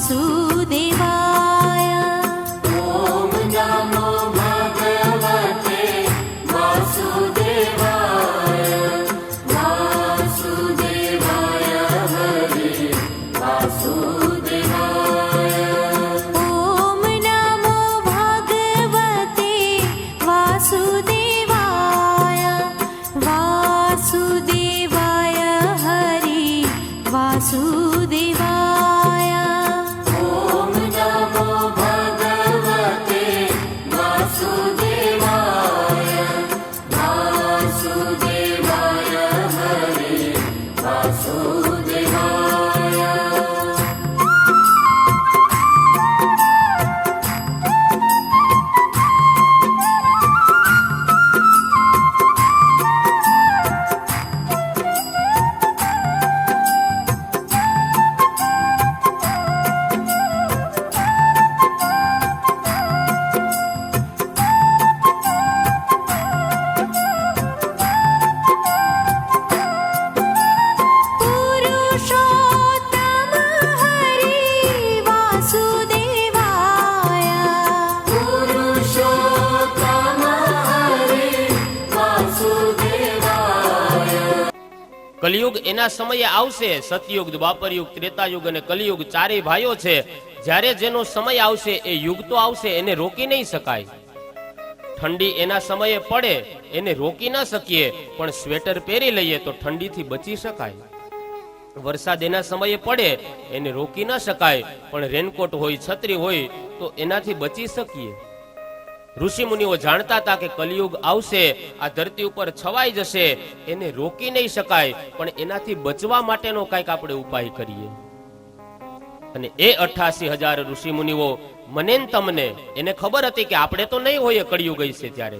वासुदेवाय। ओम नमो भगवते वासुदेवाय। वासुदेवाय हरे वासुदेवाय। ओम नमो भगवते वासुदेवाय। वासुदेवाय हरे वासुदेवाय। ओम नमो भगवते वासुदेवाय। वासुदेवाय हरे वासुदेवाय। पुरुषोत्तम हरे वासुदेवाय। पुरुषोत्तम हरे वासुदेवाय। કલિયુગ એના સમયે આવશે. સતયુગ, દ્વાપરયુગ, ત્રેતાયુગ અને કલિયુગ ચારેય ભાઈઓ છે. જ્યારે જેનો સમય આવશે એ યુગ તો આવશે, એને રોકી નહીં શકાય. ઠંડી એના સમયે પડે એને રોકી ના શકીએ, પણ સ્વેટર પહેરી લઈએ તો ઠંડીથી બચી શકાય. વરસાદ એના સમયે પડે એને રોકી ના શકાય, પણ રેનકોટ હોય, છત્રી હોય તો એનાથી બચી શકીએ. ઋષિ મુનિઓ જાણતા હતા કે કલિયુગ આવશે, આ ધરતી ઉપર છવાઈ જશે, એને રોકી નહીં શકાય, પણ એનાથી બચવા માટેનો કંઈક આપણે ઉપાય કરીએ. અને એ 88,000 ઋષિ મુનિઓ મને ને તમને એને ખબર હતી કે આપણે તો નહીં હોઈએ કળિયુગ છે ત્યારે,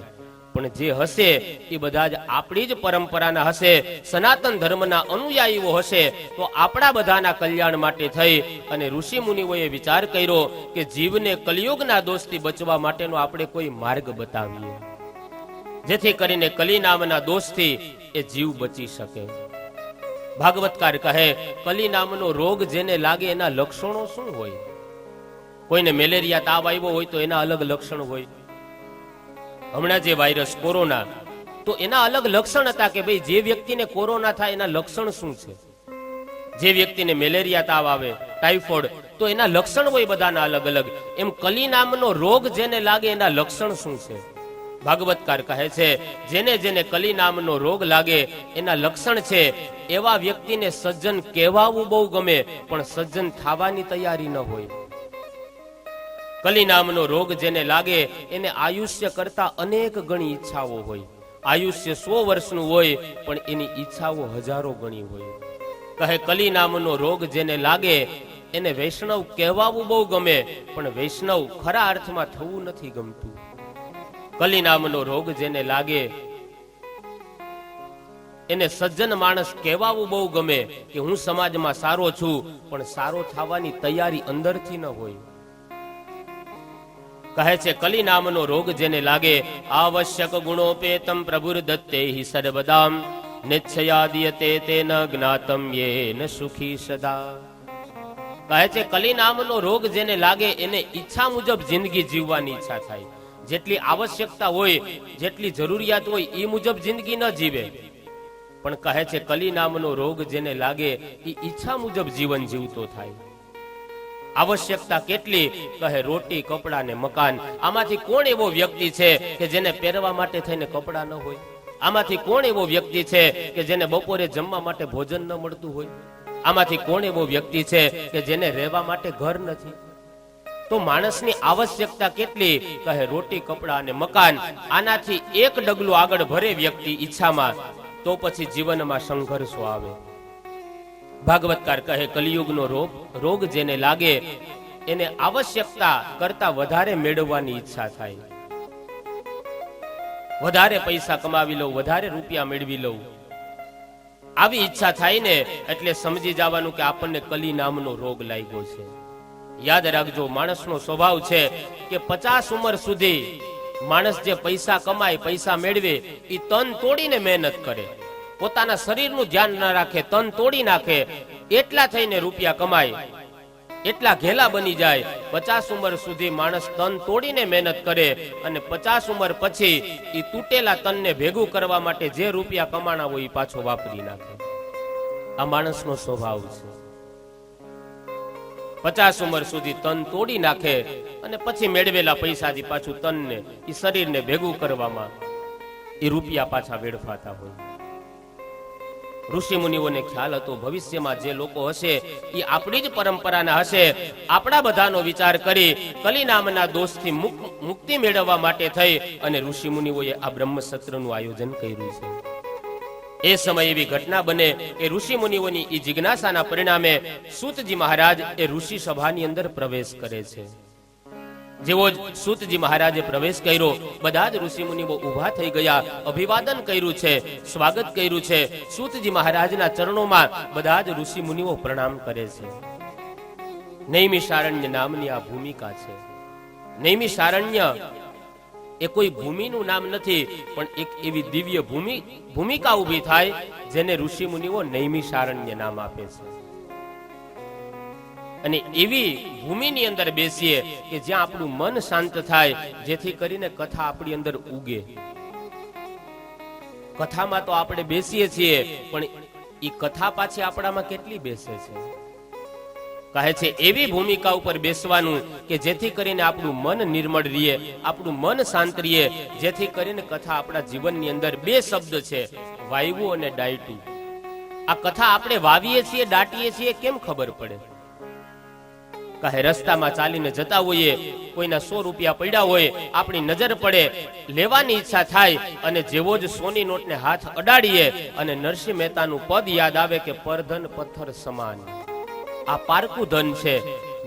પણ જે હશે એ બધા જ આપણી જ પરંપરાના હશે, સનાતન ધર્મના અનુયાયીઓ હશે. તો આપણા બધાના કલ્યાણ માટે થઈ અને ઋષિ મુનિઓએ વિચાર કર્યો કે જીવને કલિયુગના દોષથી બચવા માટેનો આપણે કોઈ માર્ગ બતાવીએ, જેથી કરીને કલી નામના દોષથી એ જીવ બચી શકે. ભાગવતકાર કહે કલી નામનો રોગ જેને લાગે એના લક્ષણો શું હોય? કોઈને મેલેરિયા તાવ આવ્યો હોય તો એના અલગ લક્ષણ હોય. હમણાં જે વાયરસ કોરોના, તો એના અલગ લક્ષણ હતા કે ભાઈ જે વ્યક્તિને કોરોના થાય એના લક્ષણ શું છે. જે વ્યક્તિને મેલેરિયા તાવ આવે, ટાઇફોઇડ, તો એના લક્ષણ હોય બધાના અલગ અલગ. એમ કલી નામનો રોગ જેને લાગે એના લક્ષણ શું છે? ભાગવતકાર કહે છે જેને જેને કલી નામનો રોગ લાગે એના લક્ષણ છે એવા વ્યક્તિને સજ્જન કહેવાવું બહુ ગમે, પણ સજ્જન થવાની તૈયારી ન હોય. કલી નામનો રોગ જેને લાગે એને આયુષ્ય કરતા અનેક ગણી ઈચ્છાઓ હોય. આયુષ્ય 100 વર્ષનું હોય પણ એની ઈચ્છાઓ હજારો ગણી હોય. કહે કલી નામનો રોગ જેને લાગે એને વૈષ્ણવ કહેવાવું બહુ ગમે, પણ વૈષ્ણવ ખરા અર્થમાં થવું નથી ગમતું. કલી નામનો રોગ જેને લાગે એને સજ્જન માણસ કહેવાવું બહુ ગમે કે હું સમાજમાં સારો છું, પણ સારો થવાની તૈયારી અંદરથી ન હોય. કહે છે કલી નામનો રોગ જેને લાગે આવશ્યક ગુણોપેતમ પ્રભુર દત્તે હિ સર્વદામ નિચ્છયાદિયતે તેન જ્ઞાતમ યેન સુખી સદા. કહે છે કલી નામનો રોગ જેને લાગે એને ઈચ્છા મુજબ જિંદગી જીવવાની ઈચ્છા થાય. જેટલી આવશ્યકતા હોય, જેટલી જરૂરિયાત હોય એ મુજબ જિંદગી ન જીવે. પણ કહે છે કલી નામનો રોગ જેને લાગે એ ઈચ્છા મુજબ જીવન જીવતો થાય. આવશ્યકતા કેટલી? કહે રોટી, કપડા ને મકાન. આમાંથી કોણ એવો વ્યક્તિ છે કે જેને પહેરવા માટે થઈને કપડા ન હોય? આમાંથી કોણ એવો વ્યક્તિ છે કે જેને બપોરે જમવા માટે ભોજન ન મળતું હોય? આમાંથી કોણ એવો વ્યક્તિ છે કે જેને રહેવા માટે ઘર નથી? તો માણસની આવશ્યકતા કેટલી? કહે રોટી, કપડા અને મકાન. આનાથી એક ડગલું આગળ ભરે વ્યક્તિ ઈચ્છામાં, તો પછી જીવનમાં સંઘર્ષો આવે. ભાગવતકાર કહે કલિયુગનો રોગ જેને લાગે એને આવશ્યકતા કરતા વધારે મેળવવાની ઈચ્છા થાય. વધારે પૈસા કમાવી લઉં, વધારે રૂપિયા મેળવી લઉં, આવી ઈચ્છા થાય ને એટલે સમજી જવાનું કે આપણને કલી નામનો રોગ લાગ્યો છે. યાદ રાખજો, માણસનો સ્વભાવ છે કે 50 ઉંમર સુધી માણસ જે પૈસા કમાય, પૈસા મેળવે, એ તન તોડીને મહેનત કરે, પોતાના શરીરનું ધ્યાન ન રાખે, તન તોડી નાખે, એટલા થઈને રૂપિયા કમાય. એટલા ઘેલા બની જાય. 50 ઉંમર સુધી માણસ તન તોડીને મહેનત કરે અને 50 ઉંમર પછી એ તૂટેલા તનને ભેગું કરવા માટે જે રૂપિયા કમાણા હોય એ પાછો વાપરી નાખે. આ માણસનો સ્વભાવ છે. 50 ઉંમર સુધી તન તોડી નાખે અને પછી મેળવેલા પૈસાથી પાછું તનને એ શરીરને ભેગું કરવામાં એ રૂપિયા પાછા વેડફાતા હોય. ઋષિ મુનિઓને ખ્યાલ હતો ભવિષ્યમાં જે લોકો હશે એ આપણી જ પરંપરાના હશે. આપણા બધાનો વિચાર કરી કલી નામના દોષથી મુક્તિ મેળવવા માટે થઈ અને ઋષિ મુનિઓએ આ બ્રહ્મસત્રનું આયોજન કર્યું છે. એ સમય એવી ઘટના બને કે ઋષિ મુનિઓની એ જિજ્ઞાસાના પરિણામે સૂતજી મહારાજ એ ઋષિ સભાની અંદર પ્રવેશ કરે છે. જેવો જ સૂતજી મહારાજે પ્રવેશ કર્યો, બધા જ ઋષિ મુનિઓ ઊભા થઈ ગયા, અભિવાદન કર્યું છે, સ્વાગત કર્યું છે. સૂતજી મહારાજના ચરણોમાં બધા જ ઋષિ મુનિઓ પ્રણામ કરે છે. નૈમિષારણ્ય નામની આ ભૂમિકા છે. નૈમિષારણ્ય એ કોઈ ભૂમિનું નામ નથી, પણ એક એવી દિવ્ય ભૂમિકા ઊભી થાય જેને ઋષિ મુનિઓ નૈમિષારણ્ય નામ આપે છે. અને એવી ભૂમિની અંદર બેસીએ કે જ્યાં આપણું મન શાંત થાય, જેથી કરીને કથા આપણી અંદર ઉગે. કથામાં તો આપણે બેસીએ છીએ, પણ એ કથા પાછી આપણામાં કેટલી બેસે છે. કહે છે એવી ભૂમિકા ઉપર બેસવાનું કે જેથી કરીને આપણું મન નિર્મળ રહે, આપણું મન શાંત રહે, જેથી કરીને કથા આપણા જીવનની અંદર બે શબ્દ છે, વાયવું અને ડાયટું. આ કથા આપણે વાવીએ છીએ, દાટીએ છીએ, કેમ ખબર પડે? કહે રસ્તામાં ચાલીને જતા હોઈએ, કોઈના 100 રૂપિયા પડ્યા હોય, આપણી નજર પડે, લેવાની ઈચ્છા થાય અને જેવો જ સોની નોટને હાથ અડાડીએ અને નરસિંહ મહેતાનું પદ યાદ આવે કે પરધન પથ્થર સમાન. આ પારકું ધન છે,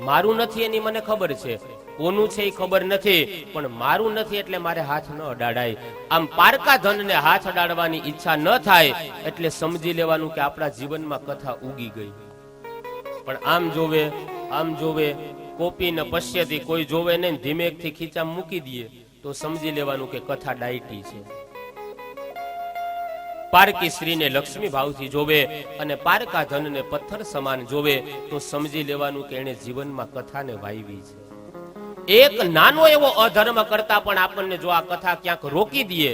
મારું નથી એની મને ખબર છે, કોનું છે એ ખબર નથી, પણ મારું નથી એટલે મારે હાથ ન અડાડાય. આમ પારકા ધનને હાથ અડાડવાની ઈચ્છા ન થાય એટલે સમજી લેવાનું કે આપણા જીવનમાં કથા ઉગી ગઈ. પણ આમ જોવે કોપીને પશ્યથી કોઈ જોવે નહીં, ધીમેકથી ખીચા મૂકી દઈએ તો સમજી લેવાનું કે કથા ડાયટી છે. પારકી સ્ત્રીને લક્ષ્મી ભાવથી જોવે અને પારકા ધનને પથ્થર સમાન જોવે તો સમજી લેવાનું કે એને જીવનમાં કથાને વાવી છે. એક નાનો એવો અધર્મ કરતા પણ આપણને જો આ કથા ક્યાંક રોકી દઈએ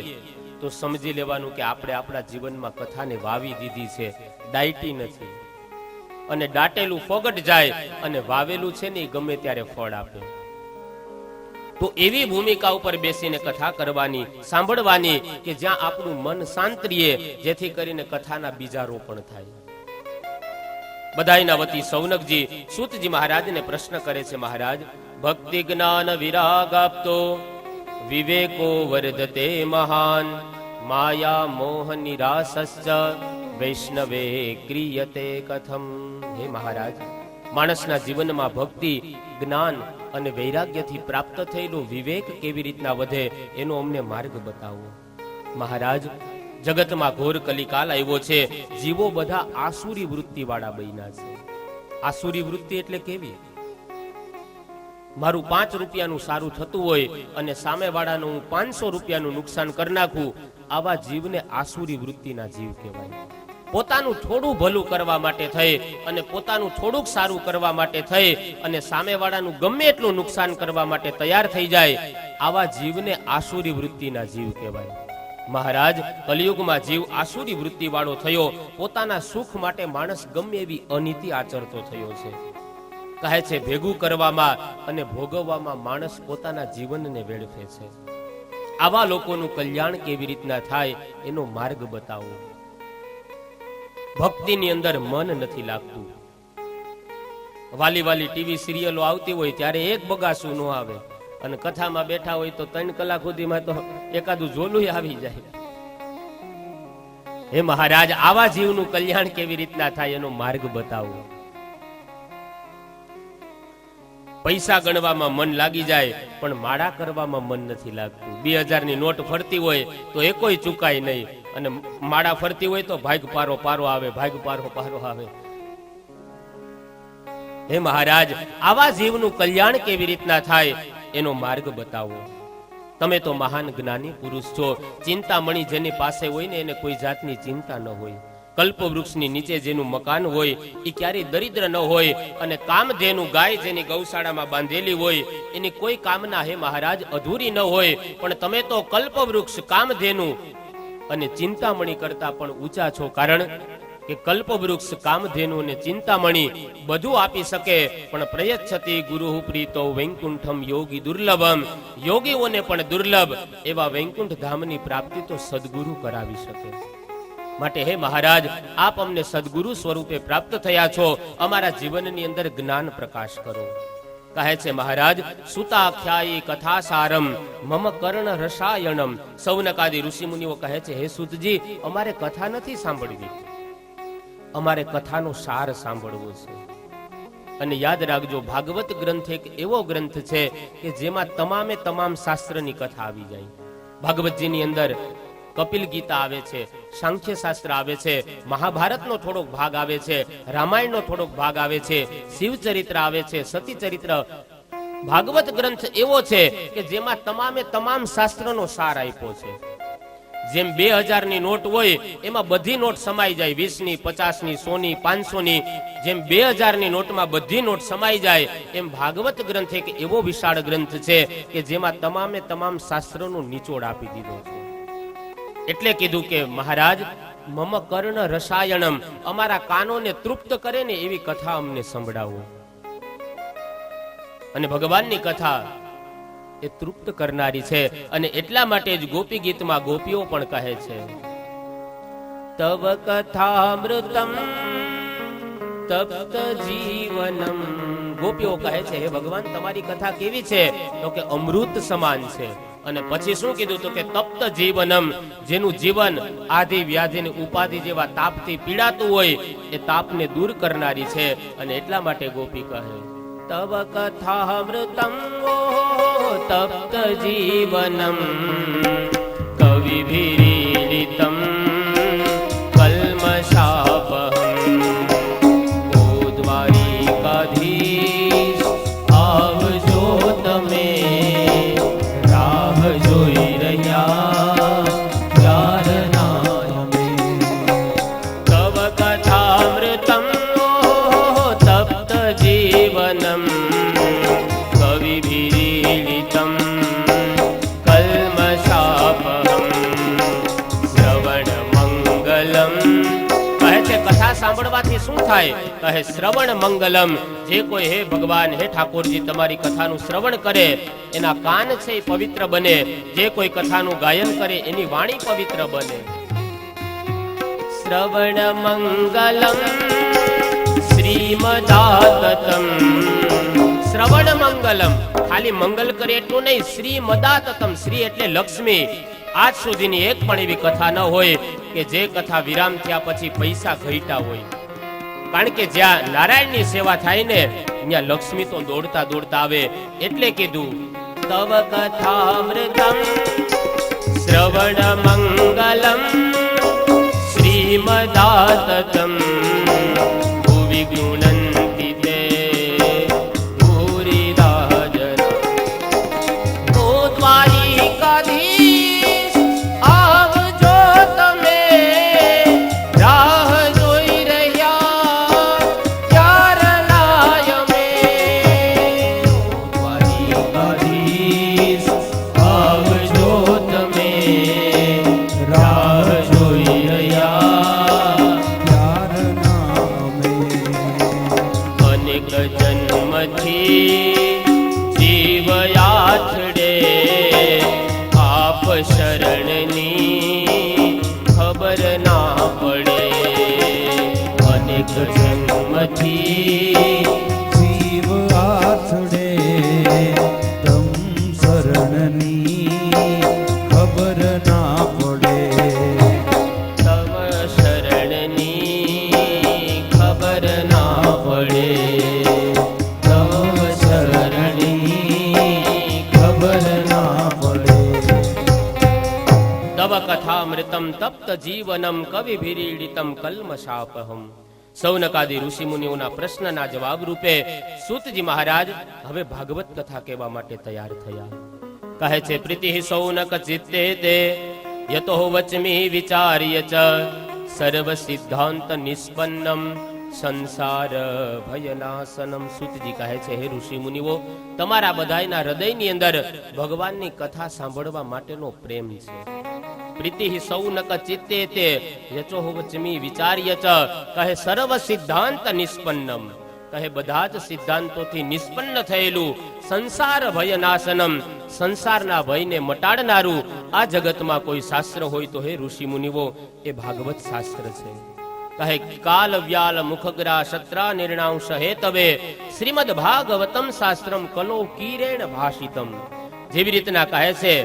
તો સમજી લેવાનું કે આપણે આપણા જીવનમાં કથાને વાવી દીધી છે, ડાયટી નથી. અને દાટેલું ફોગટ જાય અને વાવેલું છે ને ગમે ત્યારે ફળ આપે. તો એવી ભૂમિકા ઉપર બેસીને કથા કરવાની, સાંભળવાની કે જ્યાં આપણું મન શાંત રહે, જેથી કરીને કથાના બીજા રોપણ થાય. બધાયના વતી સૌનકજી સૂતજી મહારાજને પ્રશ્ન કરે છે, મહારાજ ભક્તિ જ્ઞાન વિરાગ આપતો વિવેકો વર્ધતે મહાન માયા મોહ નિરાસશ્ચ વૈષ્ણવે ક્રિયતે કથમ. હે મહારાજ, માણસના જીવનમાં ભક્તિ, જ્ઞાન અને વૈરાગ્યથી પ્રાપ્ત થયેલો વિવેક કેવી રીતના વધે એનો અમને માર્ગ બતાવો. મહારાજ, જગતમાં ઘોર કલિકાલ આવ્યો છે, જીવો બધા આસુરી વૃત્તિ વાળા બન્યા છે. આસુરી વૃત્તિ એટલે કેવી? મારું 5 રૂપિયાનું સારું થતું હોય અને સામે વાળાનું હું 500 રૂપિયાનું નુકસાન કરી નાખું, આવા જીવને આસુરી વૃત્તિના જીવ કહેવાય. પોતાનું થોડું ભલું કરવા માટે થઈ અને પોતાનું થોડુંક સારું કરવા માટે થઈ અને સામેવાળાનું ગમે એટલું નુકસાન કરવા માટે તૈયાર થઈ જાય, આવા જીવને આસુરી વૃત્તિના જીવ કહેવાય. મહારાજ, કલિયુગમાં જીવ આસુરી વૃત્તિ વાળો થયો. પોતાના સુખ માટે માણસ ગમે એવી અનીતિ આચરતો થયો છે. કહે છે ભેગું કરવામાં અને ભોગવવામાં માણસ પોતાના જીવનને વેડફે છે. આવા લોકોનું કલ્યાણ કેવી રીતના થાય એનો માર્ગ બતાવો. ભક્તિની અંદર મન નથી લાગતું. વાલી વાલી ટીવી સિરિયલો આવતી હોય ત્યારે એક બગાસું ન આવે અને કથામાં બેઠા હોય તો 3 કલાક સુધીમાં તો એકાદું ઝોલું આવી જાય. હે મહારાજ, આવા જીવનું કલ્યાણ કેવી રીતના થાય એનો માર્ગ બતાવો. પૈસા ગણવામાં મન લાગી જાય પણ માળા કરવામાં મન નથી લાગતું. 2000 ની નોટ ફરતી હોય તો એકોય ચૂકાય નહીં અને માળા ફરતી હોય તો ભાગ પારો પારો આવે, ભાગ પારો પારો આવે. હે મહારાજ, આવા જીવનું કલ્યાણ કેવી રીતના થાય એનો માર્ગ બતાવો. તમે તો મહાન જ્ઞાની પુરુષ છો. ચિંતામણી જેની પાસે હોય ને એને કોઈ જાતની ચિંતા ન હોય. કલ્પવૃક્ષની નીચે જેનું મકાન હોય એ ક્યારેય દરિદ્ર ન હોય, અને કામધેનુ ગાય જેની ગૌશાળામાં બાંધેલી હોય એની કોઈ કામના હે મહારાજ અધૂરી ન હોય. પણ તમે તો કલ્પવૃક્ષ, કામધેનુ અને ચિંતામણી કરતા પણ ઊંચા છો. કારણ કે કલ્પવૃક્ષ, કામધેનુ અને ચિંતામણી બધું આપી શકે, પણ પ્રયચ્છતિ ગુરુઃ પ્રીતો વૈકુંઠમ યોગી દુર્લભમ. યોગીઓને પણ દુર્લભ એવા વૈકુંઠ ધામની પ્રાપ્તિ તો સદગુરુ કરાવી શકે. માટે હે મહારાજ, આપ અમને સદગુરુ સ્વરૂપે પ્રાપ્ત થયા છો, અમારા જીવનની અંદર જ્ઞાન પ્રકાશ કરો. કહે છે મહારાજ, સુતાખ્યાયી કથા સારમ મમ કર્ણ રસાયણમ. સૌનકાદી ઋષિ મુનિઓ કહે છે, હે સૂતજી, અમારે કથા નથી સાંભળવી, અમારે કથાનો સાર સાંભળવો છે. અને યાદ રાખજો, ભાગવત ગ્રંથ એક એવો ગ્રંથ છે કે જેમાં તમામે તમામ શાસ્ત્રની કથા આવી જાય. ભાગવતજીની અંદર કપિલ ગીતા આવે છે, સાંખ્ય શાસ્ત્ર આવે છે, મહાભારતનો થોડોક ભાગ આવે છે, રામાયણનો થોડોક ભાગ આવે છે, શિવચરિત્ર આવે છે, સતી ચરિત્ર. ભાગવત ગ્રંથ એવો છે કે જેમાં તમામે તમામ શાસ્ત્રનો સાર આપ્યો છે. જેમ 2000 ની નોટ હોય એમાં બધી નોટ સમાઈ જાય, 20 ની, 50 ની, 100 ની, 500 ની. જેમ 2000 ની નોટમાં બધી નોટ સમાઈ જાય, એમ ભાગવત ગ્રંથ એક એવો વિશાળ ગ્રંથ છે કે જેમાં તમામે તમામ શાસ્ત્રનો નિચોડ આપી દીધો છે. એટલે કીધું કે મહારાજ, મમ કર્ણ રસાયણમ, અમારા કાનોને તૃપ્ત કરે ને એવી કથા અમને સંભળાવો. અને ભગવાનની કથા એ તૃપ્ત કરનારી છે. અને એટલા માટે જ ગોપી ગીતમાં ગોપીઓ પણ કહે છે, તવ કથામૃતમ તપ્ત જીવનમ. ગોપીઓ કહે છે, હે ભગવાન, તમારી કથા કેવી છે? તો કે અમૃત સમાન છે. અને પછી શું કીધું? તો કે તપ્ત જીવનમ, જેનું જીવન આદિ વ્યાધિ ઉપાધિ જેવા તાપથી પીડાતું હોય એ તાપને દૂર કરનારી છે. અને એટલા માટે ગોપી કહે, તવ કથામૃતમ તપ્ત જીવનમ કવિભીરીડિતમ કલ્મષાપહમ. ઓ દ્વારિકાધીશ, આવજો તમે, રાહ જોઈ રહ્યા યારના અમે. તવ કથામૃતમ તપ્ત જીવનમ કવિભીરીડિતમ કલ્મષાપહમ શ્રવણ મંગલમ. કહે છે કથા સાંભળવાથી શું થાય? કહે શ્રવણ મંગલમ. જે કોઈ હે ભગવાન, હે ઠાકોરજી, તમારી કથાનું શ્રવણ કરે એના કાન છે એ પવિત્ર બને. જે કોઈ કથાનું ગાયન કરે એની વાણી પવિત્ર બને. શ્રવણ મંગલમ શ્રીમદાતતમ. શ્રવણ મંગલમ, ખાલી મંગલ કરે એટલું નહીં, શ્રીમદાતતમ. શ્રી એટલે લક્ષ્મી. આજ સુધીની એક પણ એવી કથા ન હોય કે જે કથા વિરામ થયા પછી પૈસા ઘટ્યા હોય. કારણ કે જ્યાં નારાયણની સેવા થાય ને ત્યાં લક્ષ્મી તો દોડતા દોડતા આવે. એટલે કીધું, તવ કથામૃતમ શ્રવણ મંગલમ શ્રીમદાતતમ ભુવિ ગૃણન્તિ તે ભૂરિદા જના. ઓ દ્વારિકાધીશ, આવજો તમે, રાહ જોઈ રહ્યા ક્યારના અમે. ઓ દ્વારિકાધીશ, આવજો તમે, રાહ જોઈ રહ્યા યારના અમે. અનેક જન્મથી જીવ યાથડે આપ શરણની ખબર ના પડે. અનેક જન્મથી જીવ આથડે તમ શરણની ખબર ના પડે. તવ શરણની ખબર ના પડે. તમ શરણની ખબર ના પડે. તવ કથામૃતમ તપ્ત જીવનમ કવિભીરીડિતમ કલ્મષાપહમ. સૌનકાદી ઋષિ મુનિઓના પ્રશ્નના જવાબ રૂપે સૂતજી મહારાજ હવે ભાગવત કથા કહેવા માટે તૈયાર થયા. કહે છે, પ્રીતિ સૌનક ચિત્તે તે યતો વચમી વિચાર્ય ચ સર્વ સિદ્ધાંત નિષ્પન્નમ સંસાર ભયનાશનમ. સૂતજી કહે છે, હે ઋષિ મુનિઓ, તમારા બધાયના હૃદયની અંદર ભગવાનની કથા સાંભળવા માટેનો પ્રેમ છે. પ્રીતિ સૌનક ચિત્તે તે યચો વચમી વિચાર્ય ચ. કહે સર્વ સિદ્ધાંત નિષ્પન્નમ, કહે બધા જ સિદ્ધાંતોથી નિષ્પન્ન થયેલું સંસાર ભયનાશનમ, સંસારના ભયને મટાડનારું આ જગતમાં કોઈ શાસ્ત્ર હોય તો હે ઋષિ મુનિઓ એ ભાગવત શાસ્ત્ર છે. કહે કાલ વ્યાલ મુખગ્રા શત્રા નિર્ણાંશ હેતવે શ્રીમદ ભાગવતમ શાસ્ત્રમ કલો કીરેણ ભાષિતમ. જેવી રીતના કહે છે,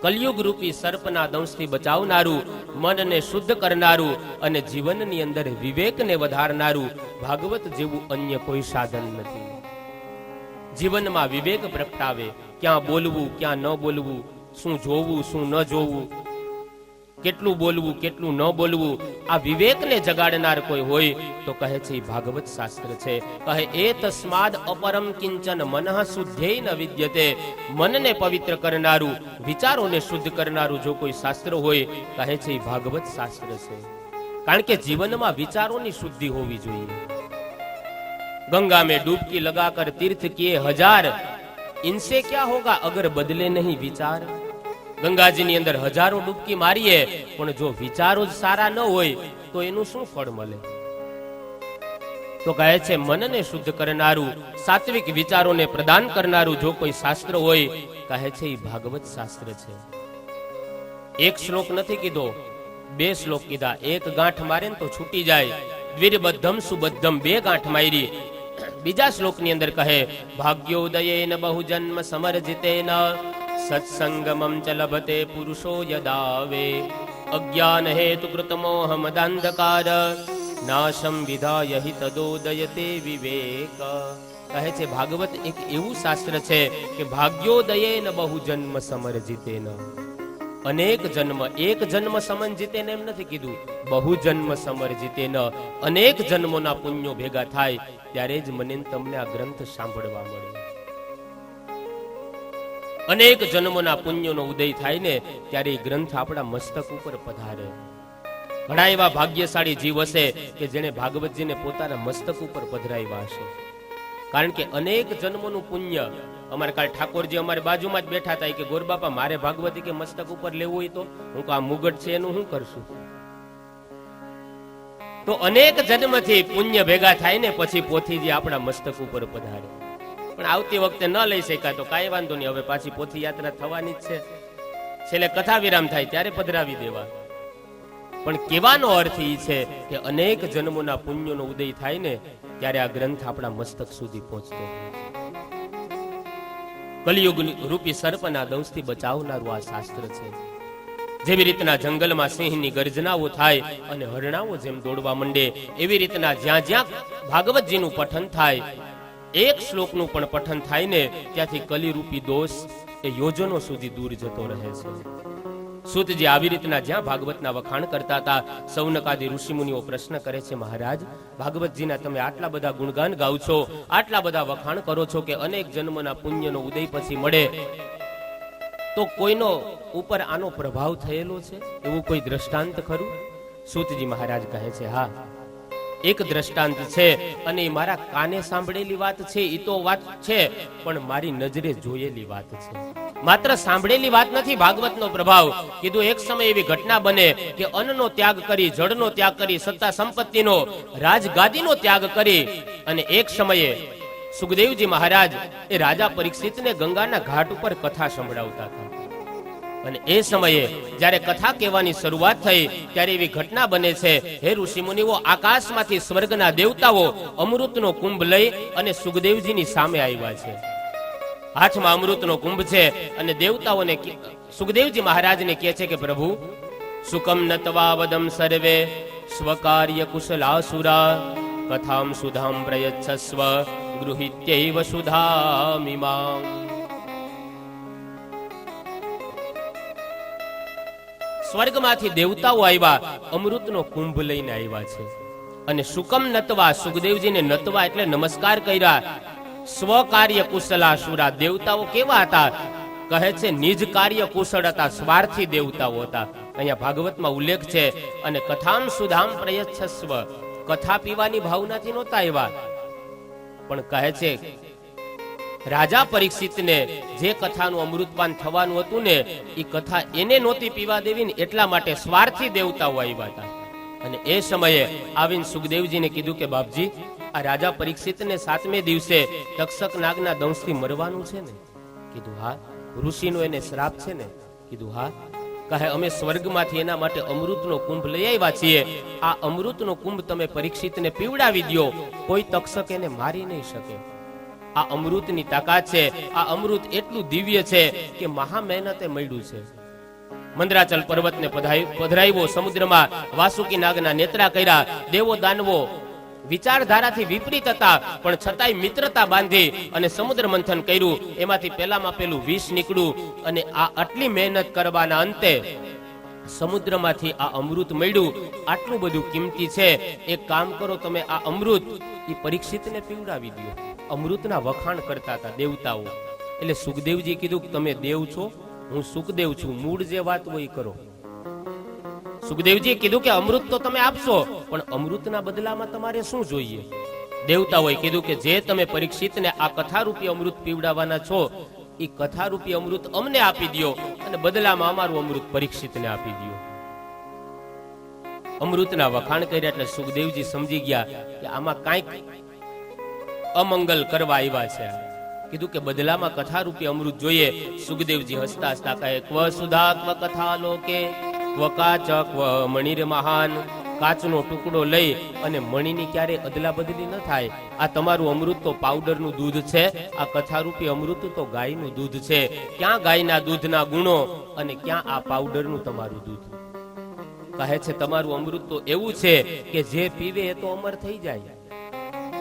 કલયુગ રૂપી સર્પના દંશથી બચાવનારું, મનને શુદ્ધ કરનારું અને જીવનની અંદર વિવેકને વધારનારું ભાગવત જેવું અન્ય કોઈ સાધન નથી. જીવનમાં વિવેક પ્રગટાવે, ક્યાં બોલવું ક્યાં ન બોલવું, શું જોવું શું ન જોવું, કેટલું બોલવું કેટલું ન બોલવું, આ વિવેકને જગાડનાર કોઈ હોય તો કહે છે ભાગવત શાસ્ત્ર છે. કહે એ તસ્માદ અપરમ કિંચન મનઃ શુદ્ધેય ન વિદ્યતે. મનને પવિત્ર કરનારું, વિચારોને શુદ્ધ કરનારું જો કોઈ શાસ્ત્ર હોય કહે છે ભાગવત શાસ્ત્ર છે. કારણ કે જીવનમાં વિચારોની શુદ્ધિ હોવી જોઈએ. गंगा में डुबकी लगाकर तीर्थ किए हजार, इनसे क्या होगा अगर बदले नहीं विचार. गंगाजी ની અંદર હજારો ડૂબકી મારીએ પણ જો વિચારો જ સારા ન હોય તો એનું શું ફળ મળે? તો કહે છે મનને શુદ્ધ કરનારું, સાત્વિક વિચારોને પ્રદાન કરનારું જો કોઈ શાસ્ત્ર હોય કહે છે એ ભાગવત શાસ્ત્ર છે. એક શ્લોક નથી કીધો, બે શ્લોક કીધા. એક ગાંઠ મારે ને તો છૂટી જાય. દ્વિરબદ્ધમ સુબદ્ધમ, બે ગાંઠ મારી. બીજા શ્લોકની અંદર કહે ભાગ્યોદયેન બહુજન્મ સમર્જિતેન સત્સંગમમ ચ લભતે પુરુષો યદાવે અજ્ઞાન હેતુ કૃત મોહ મદાંધકાર નાશમ વિધાય હિ તદોદયતે વિવેક. કહે છે ભાગવત એક એવું શાસ્ત્ર છે કે ભાગ્યોદયેન બહુજન્મ સમર્જિતેન, અનેક જન્મ, એક જન્મ સમંજિતેન એમ નથી કીધું, બહુ જન્મ સમર્જિતેન, અનેક જન્મોના પુણ્યો ભેગા થાય ત્યારે જ મને તમને આ ગ્રંથ સાંભળવા મળે. અનેક જન્મોના પુણ્યોનો ઉદય થાય ને ત્યારે એ ગ્રંથ આપણા મસ્તક ઉપર પધારે. ઘણા એવા ભાગ્યશાળી જીવ હશે કે જેને ભાગવતજીને પોતાના મસ્તક ઉપર પધરાવ્યા હશે. કારણ કે અનેક જન્મોનું પુણ્ય. અમારે કાલ ઠાકોરજી અમારી બાજુમાં જ બેઠા હતા કે ગોરબાપા મારે ભાગવતી કે મસ્તક ઉપર લેવું હોય તો હું આ મુગટ છે એનું શું કરશું? તો અનેક જન્મથી પુણ્ય ભેગા થાય ને પછી પોથીજી આપણા મસ્તક ઉપર પધારે. પણ આવતી વખતે ન લઈ શકાય તો કાંઈ વાંધો નહીં, હવે પાછી પોથી યાત્રા થવાની જ છે. છેલ્લે કથા વિરામ થાય ત્યારે પધરાવી દેવા. પણ કહેવાનો અર્થ એ છે કે અનેક જન્મોના પુણ્યનો ઉદય થાય ને ત્યારે આ ગ્રંથ આપણા મસ્તક સુધી પહોંચતો. કલિયુગ રૂપી સર્પના દંશથી બચાવનારું આ શાસ્ત્ર છે. જેવી રીતના જંગલમાં સિંહની ગર્જનાઓ થાય અને હરણાઓ જેમ દોડવા માંડે, એવી રીતના જ્યાં જ્યાં ભાગવતજીનું પઠન થાય, એક શ્લોકનું પણ પઠન થાય ને ત્યાંથી કલિરૂપી દોષ એ યોજનો સુધી દૂર જતો રહે છે. સૂતજી આવી રીતના જ્યાં ભાગવતના વખાણ કરતા હતા, સૌનકાદી ઋષિમુનિઓ પ્રશ્ન કરે છે મહારાજ ભાગવતજીના તમે આટલા બધા ગુણગાન ગાવ છો, આટલા બધા વખાણ કરો છો કે અનેક જન્મના પુણ્યનો ઉદય પછી મળે, તો કોઈનો ઉપર આનો પ્રભાવ થયેલો છે એવું કોઈ દ્રષ્ટાંત ખરું? સૂતજી મહારાજ કહે છે હા, એક દ્રષ્ટાંત છે અને એ મારા કાને સાંભળેલી વાત છે. એ તો વાત છે પણ મારી નજરે જોયેલી વાત છે. માત્ર સાંભળેલી વાત નથી ભાગવતનો પ્રભાવ. કીધું એક સમય એવી ઘટના બને કે અન્નનો ત્યાગ કરી, જળનો ત્યાગ કરી, સત્તા સંપત્તિનો, રાજગાદીનો ત્યાગ કરી અને એક સમયે સુખદેવજી મહારાજ એ રાજા પરીક્ષિતને ગંગાના ઘાટ ઉપર કથા સંભળાવતા હતા. અને એ સમયે જ્યારે કથા કહેવાની શરૂઆત થઈ ત્યારે એવી ઘટના બને છે, હે ઋષિમુનિઓ, આકાશમાંથી સ્વર્ગના દેવતાઓ અમૃતનો કુંભ લઈ અને સુખદેવજીની સામે આવ્યા છે. હાથમાં અમૃતનો કુંભ છે અને દેવતાઓને સુખદેવજી મહારાજને કહે છે કે પ્રભુ સુકમ નત્વા વદમ સર્વે સ્વકાર્ય કુશલાસુરા કથામ સુધામ પ્રયચ્છસ્વ ગૃહિત્યૈવ સુધામિમામ. સ્વર્ગમાંથી દેવતાઓ આવ્યા, અમૃતનો કુંભ લઈને આવ્યા છે અને સુકમ નતવા, સુખદેવજીને નતવા એટલે નમસ્કાર કર્યા. સ્વકાર્ય કુશલાસુરા, દેવતાઓ કેવા હતા? કહે છે નિજ કાર્ય કુશળ હતા, સ્વાર્થી દેવતાઓ હતા. અહીંયા ભાગવતમાં ઉલ્લેખ છે, અને કથામ સુધામ પ્રયચ્છસ્વ, કથા પીવાની ભાવનાથી નહોતા આવ્યા, પણ કહે છે રાજા પરીક્ષિતને જે કથાનું અમૃતપાન થવાનું હતું ને, એ કથા એને નહોતી પીવા દેવી ને, એટલા માટે સ્વાર્થી દેવતાઓ આવ્યા હતા. અને એ સમયે આવીને સુખદેવજીને કીધું કે બાપજી, આ રાજા પરીક્ષિતને 7મે દિવસે તક્ષક નાગના દંશથી મરવાનું છે ને? કીધું હા. ઋષિનો એને શ્રાપ છે ને? કીધું હા. કહે અમે સ્વર્ગમાંથી એના માટે અમૃતનો કુંભ લઈ આવ્યા છીએ, આ અમૃતનો કુંભ તમે પરીક્ષિતને પીવડાવી દ્યો, કોઈ તક્ષક એને મારી નહીં શકે. આ અમૃતની તાકાત છે, આ અમૃત એટલું દિવ્ય છે કે મહા મહેનતે મળ્યું છે. મંદરાચલ પર્વતને પધરાવ્યો, સમુદ્રમાં વાસુકી નાગના નેત્રા કર્યા. દેવો દાનવો વિચારધારાથી વિપરીત હતા, પણ છતાંય મિત્રતા બાંધી અને સમુદ્ર મંથન કર્યું. એમાંથી પેલામાં પેલું વિષ નીકળ્યું, અને આ આટલી મહેનત કરવાના અંતે સમુદ્રમાંથી આ અમૃત મળ્યું. આટલું બધું કિંમતી છે. એક કામ કરો, તમે આ અમૃત એ પરીક્ષિતને પીવડાવી દો. અમૃતના વખાણ કરતા હતા દેવતાઓ. એટલે સુખદેવજી કીધું કે તમે દેવ છો, હું સુખદેવ છું, મૂળ જે વાત હોય કરો. સુખદેવજીએ કીધું કે અમૃત તો તમે આપશો, પણ અમૃતના બદલામાં તમારે શું જોઈએ? દેવતાઓએ કીધું કે જે તમે પરીક્ષિતને આ કથારૂપી અમૃત પીવડાવવાના છો, એ કથારૂપી અમૃત અમને આપી દો, અને બદલામાં અમારું અમૃત પરીક્ષિતને આપી દો. અમૃતના વખાણ કર્યા એટલે સુખદેવજી સમજી ગયા કે આમાં કાંઈક અમંગલ કરવા આવ્યા છે. કીધું કે બદલામાં કથારૂપી અમૃત જોઈએ. સુખદેવજી હસતા હસતા કહે, ક્વ સુધા ક્વ કથા લોકે ક્વ કાચ ક્વ મણિર મહાન. કાચનો ટુકડો લઈ અને મણીની ક્યારે અદલા બદલી ન થાય. આ તમારું અમૃત તો પાવડરનું દૂધ છે, આ કથારૂપી અમૃત તો ગાયનું દૂધ છે. ક્યાં ગાયના દૂધના ગુણો અને ક્યાં આ પાવડરનું તમારું દૂધ? કહે છે તમારું અમૃત તો એવું છે કે જે પીવે એ તો અમર થઈ જાય,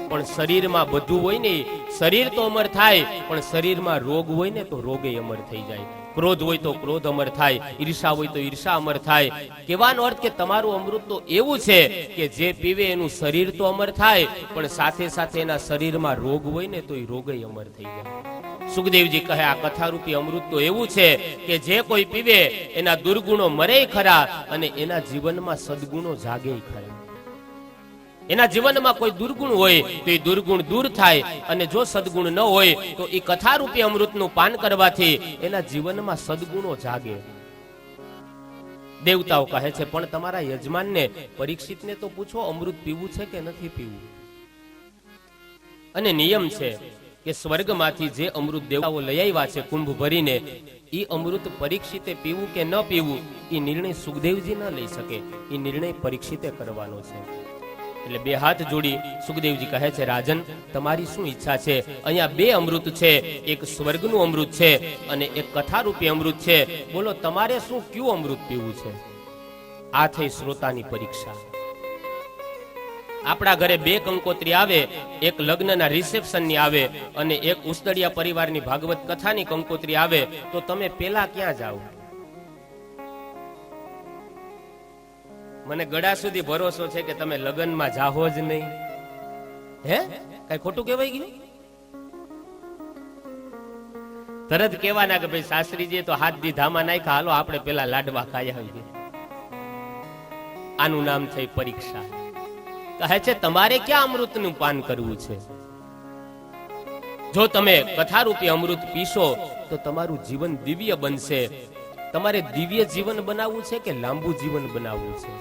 પણ શરીરમાં બધું હોય ને, શરીર તો અમર થાય, પણ શરીરમાં રોગ હોય ને તો રોગે અમર થઈ જાય. ક્રોધ હોય તો ક્રોધ અમર થાય, ઈર્ષા હોય તો ઈર્ષા અમર થાય. કહેવાનો અર્થ કે તમારું અમૃત તો એવું છે કે જે પીવે એનું શરીર તો અમર થાય, પણ સાથે સાથે એના શરીરમાં રોગ હોય ને તો એ રોગે અમર થઈ જાય. સુખદેવજી કહે આ કથારૂપી અમૃત તો એવું છે કે જે કોઈ પીવે એના દુર્ગુણો મરે ખરા, અને એના જીવનમાં સદગુણો જાગે ખરા. એના જીવનમાં કોઈ દુર્ગુણ હોય તો એ દુર્ગુણ દૂર થાય, અને જો સદગુણ ન હોય તો એ કથારૂપી અમૃતનું પાન કરવાથી એના જીવનમાં સદગુણો જાગે. દેવતાઓ કહે છે પણ તમારા યજમાનને પરીક્ષિતને તો પૂછો અમૃત પીવું છે કે નથી પીવું. અને નિયમ છે કે સ્વર્ગમાંથી જે અમૃત દેવતાઓ લઈ આવ્યા છે કુંભ ભરીને, એ અમૃત પરીક્ષિતે પીવું કે ન પીવું એ નિર્ણય સુખદેવજી ન લઈ શકે, એ નિર્ણય પરીક્ષિતે કરવાનો છે. એટલે બે હાથ જોડી સુખદેવજી કહે છે રાજન, તમારી શું ઈચ્છા છે? અહીંયા બે અમૃત છે, એક સ્વર્ગનું અમૃત છે અને એક કથારૂપી અમૃત છે. બોલો તમારે શું કયું અમૃત પીવું છે? આ થઈ શ્રોતાની પરીક્ષા. આપણા ઘરે બે કંકોત્રી આવે, એક લગ્નના રિસેપ્શનની આવે અને એક ઉસદડિયા પરિવારની ભાગવત કથાની કંકોત્રી આવે, તો તમે પેલા ક્યાં જાઓ? મને ગળા સુધી ભરોસો છે કે તમે લગ્નમાં જાહો જ નહીં. હે, કઈ ખોટું કહેવાય ગયું? તરત કહેવાના કે ભાઈ શાસ્ત્રીજીએ તો હાથ દી ધામા નાખ્યા, હાલો આપણે પેલા લાડવા ખાઈ આવીએ. આનું નામ થઈ પરીક્ષા. કહે છે તમારે ક્યાં અમૃતનું પાન કરવું છે? જો તમે કથારૂપી અમૃત પીશો તો તમારું જીવન દિવ્ય બનશે. તમારે દિવ્ય જીવન બનાવવું છે કે લાંબુ જીવન બનાવવું છે?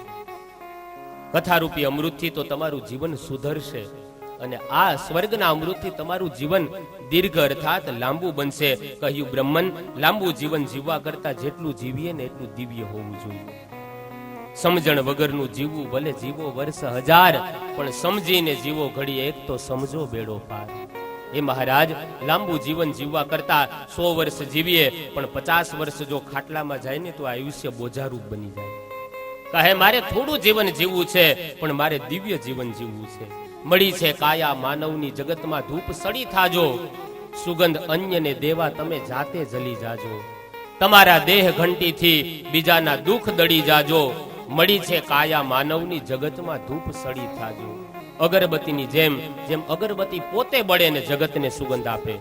કથારૂપી અમૃતથી તો તમારું જીવન સુધરશે, અને આ સ્વર્ગના અમૃતથી તમારું જીવન દીર્ઘ અર્થાત લાંબુ બનશે. કહ્યું બ્રહ્મન, લાંબુ જીવન જીવવા કરતા જેટલું જીવીએ ને એટલું દિવ્ય હોવું જોઈએ. સમજણ વગરનું જીવવું ભલે જીવો વર્ષ 1000, પણ સમજીને જીવો ઘડી એક તો સમજો બેડો પાર. એ મહારાજ, લાંબુ જીવન જીવવા કરતા 100 વર્ષ જીવીએ, પણ 50 વર્ષ જો ખાટલામાં જાય ને તો આયુષ્ય બોજારૂપ બની જાય. કહે મારે થોડું જીવન જીવવું છે, પણ મારે દિવ્ય જીવન જીવવું છે. મળી છે કાયા માનવની, જગતમાં ધૂપ સડી થાજો, સુગંધ અન્યને દેવા તમે જાતે જલી જાજો. તમારા દેહ ઘંટીથી બીજાના દુઃખ દળી જાજો. મળી છે કાયા માનવની, જગતમાં ધૂપ સડી થાજો. અગરબત્તીની જેમ જેમ અગરબત્તી પોતે બળે ને જગતને સુગંધ આપે,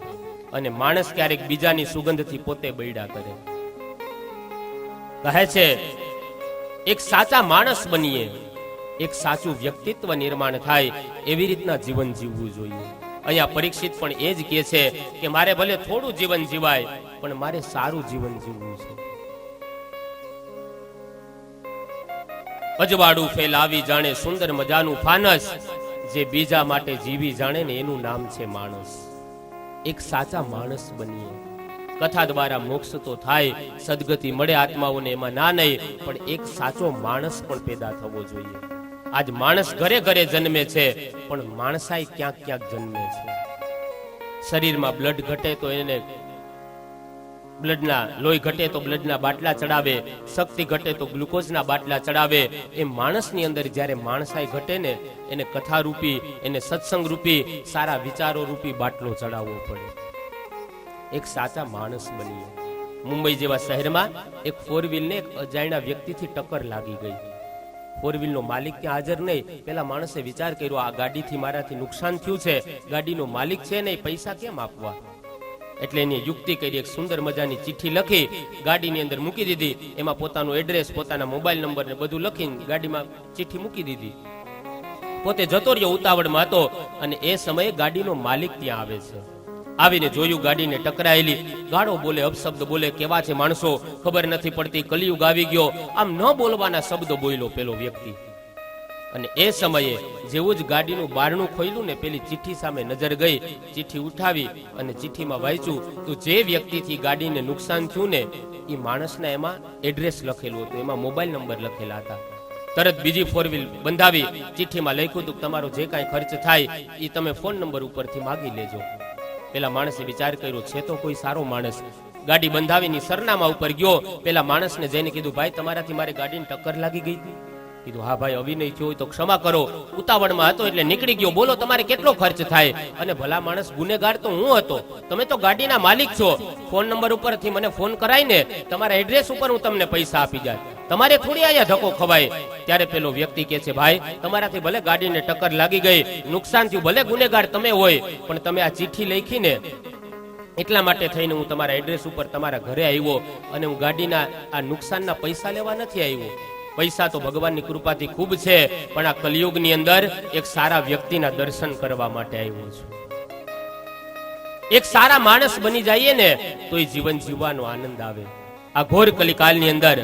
અને માણસ ક્યારેક બીજાની સુગંધથી પોતે બળ્યા કરે. કહે છે એક સાચા માણસ બનીએ, એક સાચું વ્યક્તિત્વ નિર્માણ થાય એવી રીતના જીવન જીવવું જોઈએ. અહીંયા પરીક્ષિત પણ એ જ કહે છે કે મારે ભલે થોડું જીવન જીવાય પણ મારે સારું જીવન જીવવું છે. અજવાળું ફેલાવી જાણે સુંદર મજાનું ફાનસ, જે બીજા માટે જીવી જાણે ને એનું નામ છે માણસ. એક સાચા માણસ બનીએ. કથા દ્વારા મોક્ષ તો થાય, સદગતિ મળે આત્માઓને, એમાં ના નહીં, પણ એક સાચો માણસ પણ પેદા થવો જોઈએ. આજ માણસ ઘરે ઘરે જન્મે છે પણ માણસાઈ ક્યાંક ક્યાંક જન્મે છે. શરીરમાં બ્લડ ઘટે તો એને બ્લડના લોહી ઘટે તો બ્લડના બાટલા ચડાવે, શક્તિ ઘટે તો ગ્લુકોઝના બાટલા ચડાવે. એ માણસની અંદર જ્યારે માણસાઈ ઘટે ને એને કથા રૂપી, એને સત્સંગ રૂપી, સારા વિચારો રૂપી બાટલો ચડાવવો પડે. એક સાચા માણસ બનીએ. મુંબઈ જેવા શહેરમાં એક ફોર વ્હીલને એક અજાણ્યા વ્યક્તિથી ટક્કર લાગી ગઈ. ફોર વ્હીલનો માલિક ત્યાં હાજર નહીં. પેલા માણસે વિચાર કર્યો, આ ગાડીથી મારાથી નુકસાન થયું છે, ગાડીનો માલિક છે નહીં, પૈસા કેમ આપવા? એટલે એની યુક્તિ કરી, એક સુંદર મજાની ચિઠ્ઠી લખી ગાડીની અંદર મૂકી દીધી. એમાં પોતાનું એડ્રેસ, પોતાના મોબાઈલ નંબર ને બધું લખીને ગાડીમાં ચિઠ્ઠી મૂકી દીધી. પોતે જતો રહ્યો, ઉતાવળમાં હતો. અને એ સમયે ગાડીનો માલિક ત્યાં આવે છે. આવીને જોયું ગાડીને ટકરાયેલી, ગાળો બોલે, અપશબ્દ બોલે. કેવા છે માણસો ખબર નથી પડતી, કલિયુગ આવી ગયો, આમ ન બોલવાના શબ્દો બોલ્યો પેલો વ્યક્તિ. અને એ સમયે જેવું જ ગાડીનું બારણું ખોલ્યું ને પેલી ચિઠ્ઠી સામે નજર ગઈ. ચિઠ્ઠી ઉઠાવી અને ચિઠ્ઠીમાં વાંચ્યું તો જે વ્યક્તિથી ગાડીને નુકસાન થયું ને એ માણસના એમાં એડ્રેસ લખેલું હતું, એમાં મોબાઈલ નંબર લખેલા હતા. તરત બીજી ફોર વ્હીલ બંધાવી, ચિઠ્ઠીમાં લખ્યું હતું તમારો જે કાંઈ ખર્ચ થાય એ તમે ફોન નંબર ઉપરથી માગી લેજો. પેલા માણસે વિચાર કર્યો, છે તો કોઈ સારો માણસ. ગાડી બંધાવીની સરનામા ઉપર ગયો. પેલા માણસને જઈને કીધું, ભાઈ તમારાથી મારી ગાડીને ટક્કર લાગી ગઈ હતી. કીધું, હા ભાઈ, અવિનય થયો હોય તો ક્ષમા કરો, ઉતાવળમાં હતો એટલે નીકળી ગયો, બોલો તમારે કેટલો ખર્ચ થાય? અને ભલા માણસ, ગુનેગાર તો હું હતો, તમે તો ગાડીના માલિક છો. ફોન નંબર ઉપરથી મને ફોન કરાય ને, તમારા એડ્રેસ ઉપર હું તમને પૈસા આપી જાય, તમારે થોડી આયા ધક્કો ખવાય. ત્યારે પેલો વ્યક્તિ કહે છે, ભાઈ તમારાથી ભલે ગાડીને ટક્કર લાગી ગઈ, નુકસાન થયું, ભલે ગુનેગાર તમે હોય, પણ તમે આ ચિઠ્ઠી લખીને એટલા માટે થઈને હું તમારા એડ્રેસ ઉપર તમારા ઘરે આવ્યો, અને હું ગાડીના આ નુકસાનના પૈસા લેવા નથી આવ્યો. પૈસા તો ભગવાનની કૃપાથી ખૂબ છે, પણ આ કલિયુગની અંદર એક સારા વ્યક્તિના દર્શન કરવા માટે આવ્યો છું. એક સારા માણસ બની જઈએ ને તો એ જીવન જીવવાનો આનંદ આવે. આ ઘોર કલિકાલની અંદર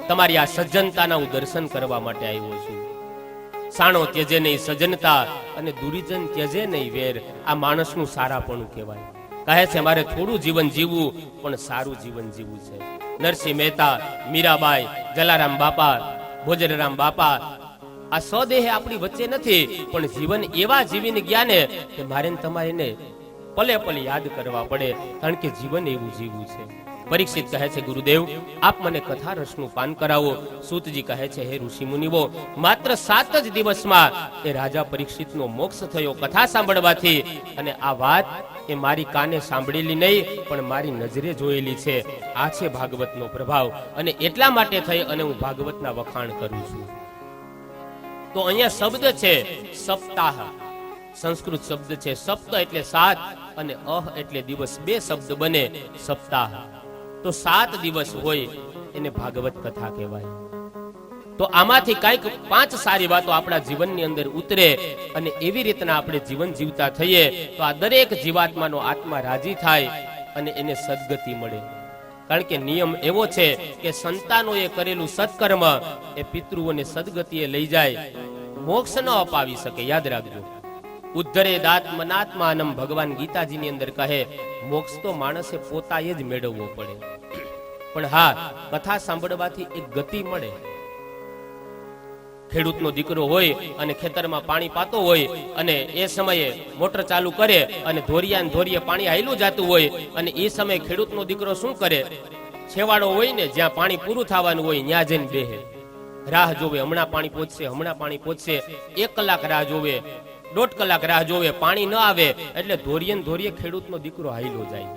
તમારી આ સજ્જનતાના હું દર્શન કરવા માટે આવ્યો છું. સાણો ત્યજે નહીં સજ્જનતા, અને દુરીજન ત્યજે નહીં વેર. આ માણસનું સારાપણું કહેવાય. કહે છે મારે થોડું જીવન જીવવું પણ સારું જીવન જીવવું છે. નરસિંહ મહેતા, મીરાબાઈ, જલારામ બાપા, ભોજરામ બાપા આ સ્વદેહ આપણી વચ્ચે નથી, પણ જીવન એવા જીવીને ગયા ને કે મારે તમારે પલે પલે યાદ કરવા પડે, કારણ કે જીવન એવું જીવવું છે. પરીક્ષિત કહે છે, ગુરુદેવ આપ મને કથા રસનું પાન કરાવો. સૂતજી કહે છે, હે ઋષિ મુનિઓ, માત્ર 7 જ દિવસમાં એ રાજા પરીક્ષિતનો મોક્ષ થયો કથા સાંભળવાથી. અને આ વાત એ મારી કાને સાંભળેલી નહીં, પણ મારી નજરે જોયેલી છે. આ છે ભાગવતનો પ્રભાવ, અને એટલા માટે થઈ અને હું ભાગવતના વખાણ કરું છું. તો અહીંયા શબ્દ છે સપ્તાહ, સંસ્કૃત શબ્દ છે. સપ્ત એટલે 7 અને અહ એટલે દિવસ, 2 શબ્દ બને સપ્તાહ. તો 7 દિવસ હોય એને ભાગવત કથા કહેવાય. તો આમાંથી કંઈક 5 સારી વાતો આપણા જીવનની અંદર ઉતરે, અને એવી રીતના આપણે જીવન જીવતા થઈએ તો આ દરેક જીવાત્માનો આત્મા રાજી થાય અને એને સદગતિ મળે. કારણ કે નિયમ એવો છે કે સંતાનોએ કરેલું સત્કર્મ એ પિતૃઓને સદગતિએ લઈ જાય, મોક્ષ ન અપાવી શકે. યાદ રાખજો, ઉદ્ધરે દાત્મનાત્માનમ ભગવાન ગીતાજીની અંદર કહે, મોક્ષ તો માણસે પોતાએ જ મેળવવો પડે. પણ હા, કથા સાંભળવાથી એક ગતિ મળે. ખેડૂતનો દીકરો હોય અને ખેતરમાં પાણી પાતો હોય, અને એ સમયે મોટર ચાલુ કરે અને ધોરીએ પાણી હાલ્યું જતું હોય, અને એ સમયે ખેડૂતનો દીકરો શું કરે? છેવાડો હોય ને જ્યાં પાણી પૂરું થવાનું હોય ત્યાં જઈને બેહે, રાહ જોવે, હમણાં પાણી પહોંચશે, હમણાં પાણી પહોંચશે. 1 કલાક રાહ જોવે, 1.5 કલાક રાહ જોવે, પાણી ન આવે એટલે ધોરીએ ખેડૂતનો દીકરો હાલ્યો જાય.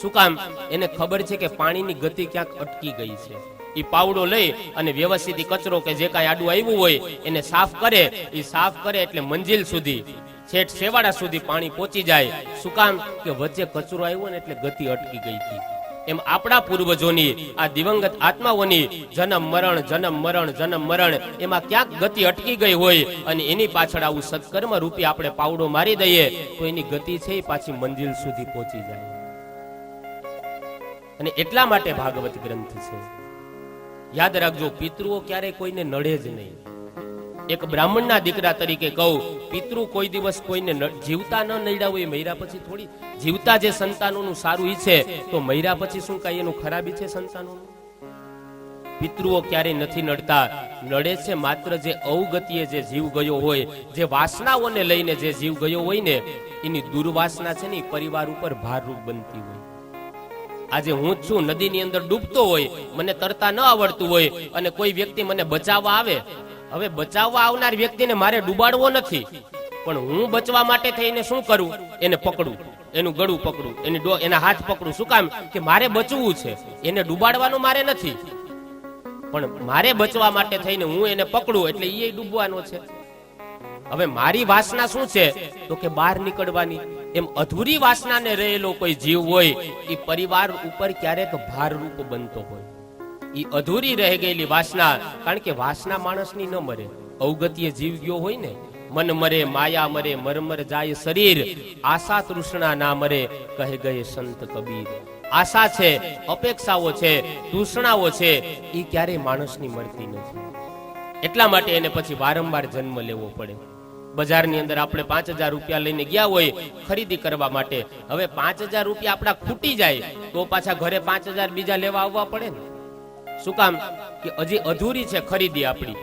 શું કામ? એને ખબર છે કે પાણીની ગતિ ક્યાંક અટકી ગઈ છે. એ પાવડો લઈ અને વ્યવસ્થિત કચરો કે જે કાંઈ આડું આવ્યું હોય એને સાફ કરે. એ સાફ કરે એટલે મંજિલ સુધી, છેટ છેવાડા સુધી પાણી પહોંચી જાય. શું કામ? કે વચ્ચે કચરો આવ્યો ને એટલે ગતિ અટકી ગઈ હતી. એમ આપણા પૂર્વજોની આ દિવંગત આત્માઓની જન્મ મરણ જન્મ મરણ જન્મ મરણ એમાં ક્યાંક ગતિ અટકી ગઈ હોય અને એની પાછળ આવું સત્કર્મ રૂપી આપણે પાવડો મારી દઈએ તો એની ગતિ છે એ પાછી મંજિલ સુધી પહોંચી જાય. અને એટલા માટે ભાગવત ગ્રંથ છે. યાદ રાખજો, પિતૃઓ ક્યારેય કોઈને નડે જ નહીં. એક બ્રાહ્મણના દીકરા તરીકે કહું, પિતૃ કોઈ દિવસ કોઈને જીવતા ન નડ્યા હોય, મર્યા પછી થોડી જીવતા જે સંતાનોનું સારું ઈચ્છે તો મર્યા પછી શું કઈ એનું ખરાબી છે સંતાનોનું? પિતૃઓ ક્યારેય નથી નડતા. નડે છે માત્ર જે અવગતિએ જે જીવ ગયો હોય, જે વાસનાઓને લઈને જે જીવ ગયો હોય ને એની દુર્વાસના છે ને પરિવાર ઉપર ભારરૂપ બનતી હોય. આજે હું જ છું, નદીની અંદર ડૂબતો હોય, મને તરતા ન આવડતું હોય અને કોઈ વ્યક્તિ મને બચાવવા આવે. હવે બચાવવા આવનાર વ્યક્તિને મારે ડૂબાડવો નથી, પણ હું બચવા માટે થઈને શું કરું? એને પકડું, એનું ગળું પકડું, એના હાથ પકડું. શું કામ? કે મારે બચવું છે, એને ડૂબાડવાનું મારે નથી, પણ મારે બચવા માટે થઈને હું એને પકડું એટલે એ ડૂબવાનો છે. હવે મારી વાસના શું છે? તો કે બહાર નીકળવાની. એમ અધૂરી વાસનાને રહેલો કોઈ જીવ હોય એ પરિવાર ઉપર ક્યારેક ભારરૂપ બનતો હોય. એ અધૂરી રહી ગયેલી વાસના, કારણ કે વાસના માણસની ન મરે, અવગતિએ જીવ ગયો હોય ને, મન મરે માયા મરે મરમર જાય શરીર, આશા તૃષ્ણા ના મરે કહે ગયે સંત કબીર. આશા છે, અપેક્ષાઓ છે, તૃષ્ણાઓ છે, એ ક્યારેય માણસની મળતી નથી. એટલા માટે એને પછી વારંવાર જન્મ લેવો પડે. બજારની અંદર આપણે 5000 રૂપિયા લઈને ગયા હોય ખરીદી કરવા માટે, હવે 5000 રૂપિયા આપણા ખૂટી જાય તો પાછા ઘરે 5000 બીજા લેવા આવવા પડે ને. શું કામ? કે હજી અધૂરી છે ખરીદી આપણી,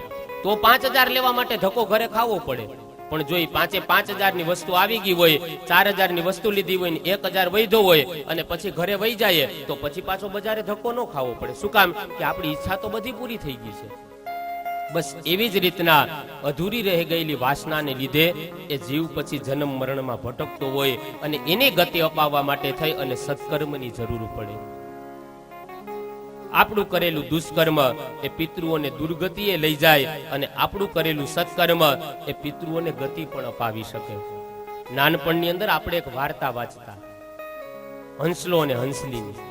તો 5000 લેવા માટે ધક્કો ઘરે ખાવો પડે. પણ જો 5000 ની વસ્તુ આવી ગઈ હોય, 4000 ની વસ્તુ લીધી હોય ને 1000 વૈધો હોય અને પછી ઘરે વહી જાય તો પછી પાછો બજારે ધક્કો ન ખાવો પડે. શું કામ? કે આપણી ઈચ્છા તો બધી પૂરી થઈ ગઈ છે. બસ એવી જ રીતના અધૂરી રહી ગયેલી વાસનાને લીધે એ જીવ પછી જન્મ મરણમાં ભટકતો હોય અને એની ગતિ અપાવવા માટે થઈ અને સત્કર્મની જરૂર પડે. આપણું કરેલું દુષ્કર્મ એ પિતૃઓને દુર્ગતિએ લઈ જાય અને આપણું કરેલું સત્કર્મ એ પિતૃઓને ગતિ પણ અપાવી શકે. નાનપણની અંદર આપણે એક વાર્તા વાંચતા, હંસલો અને હંસલીની.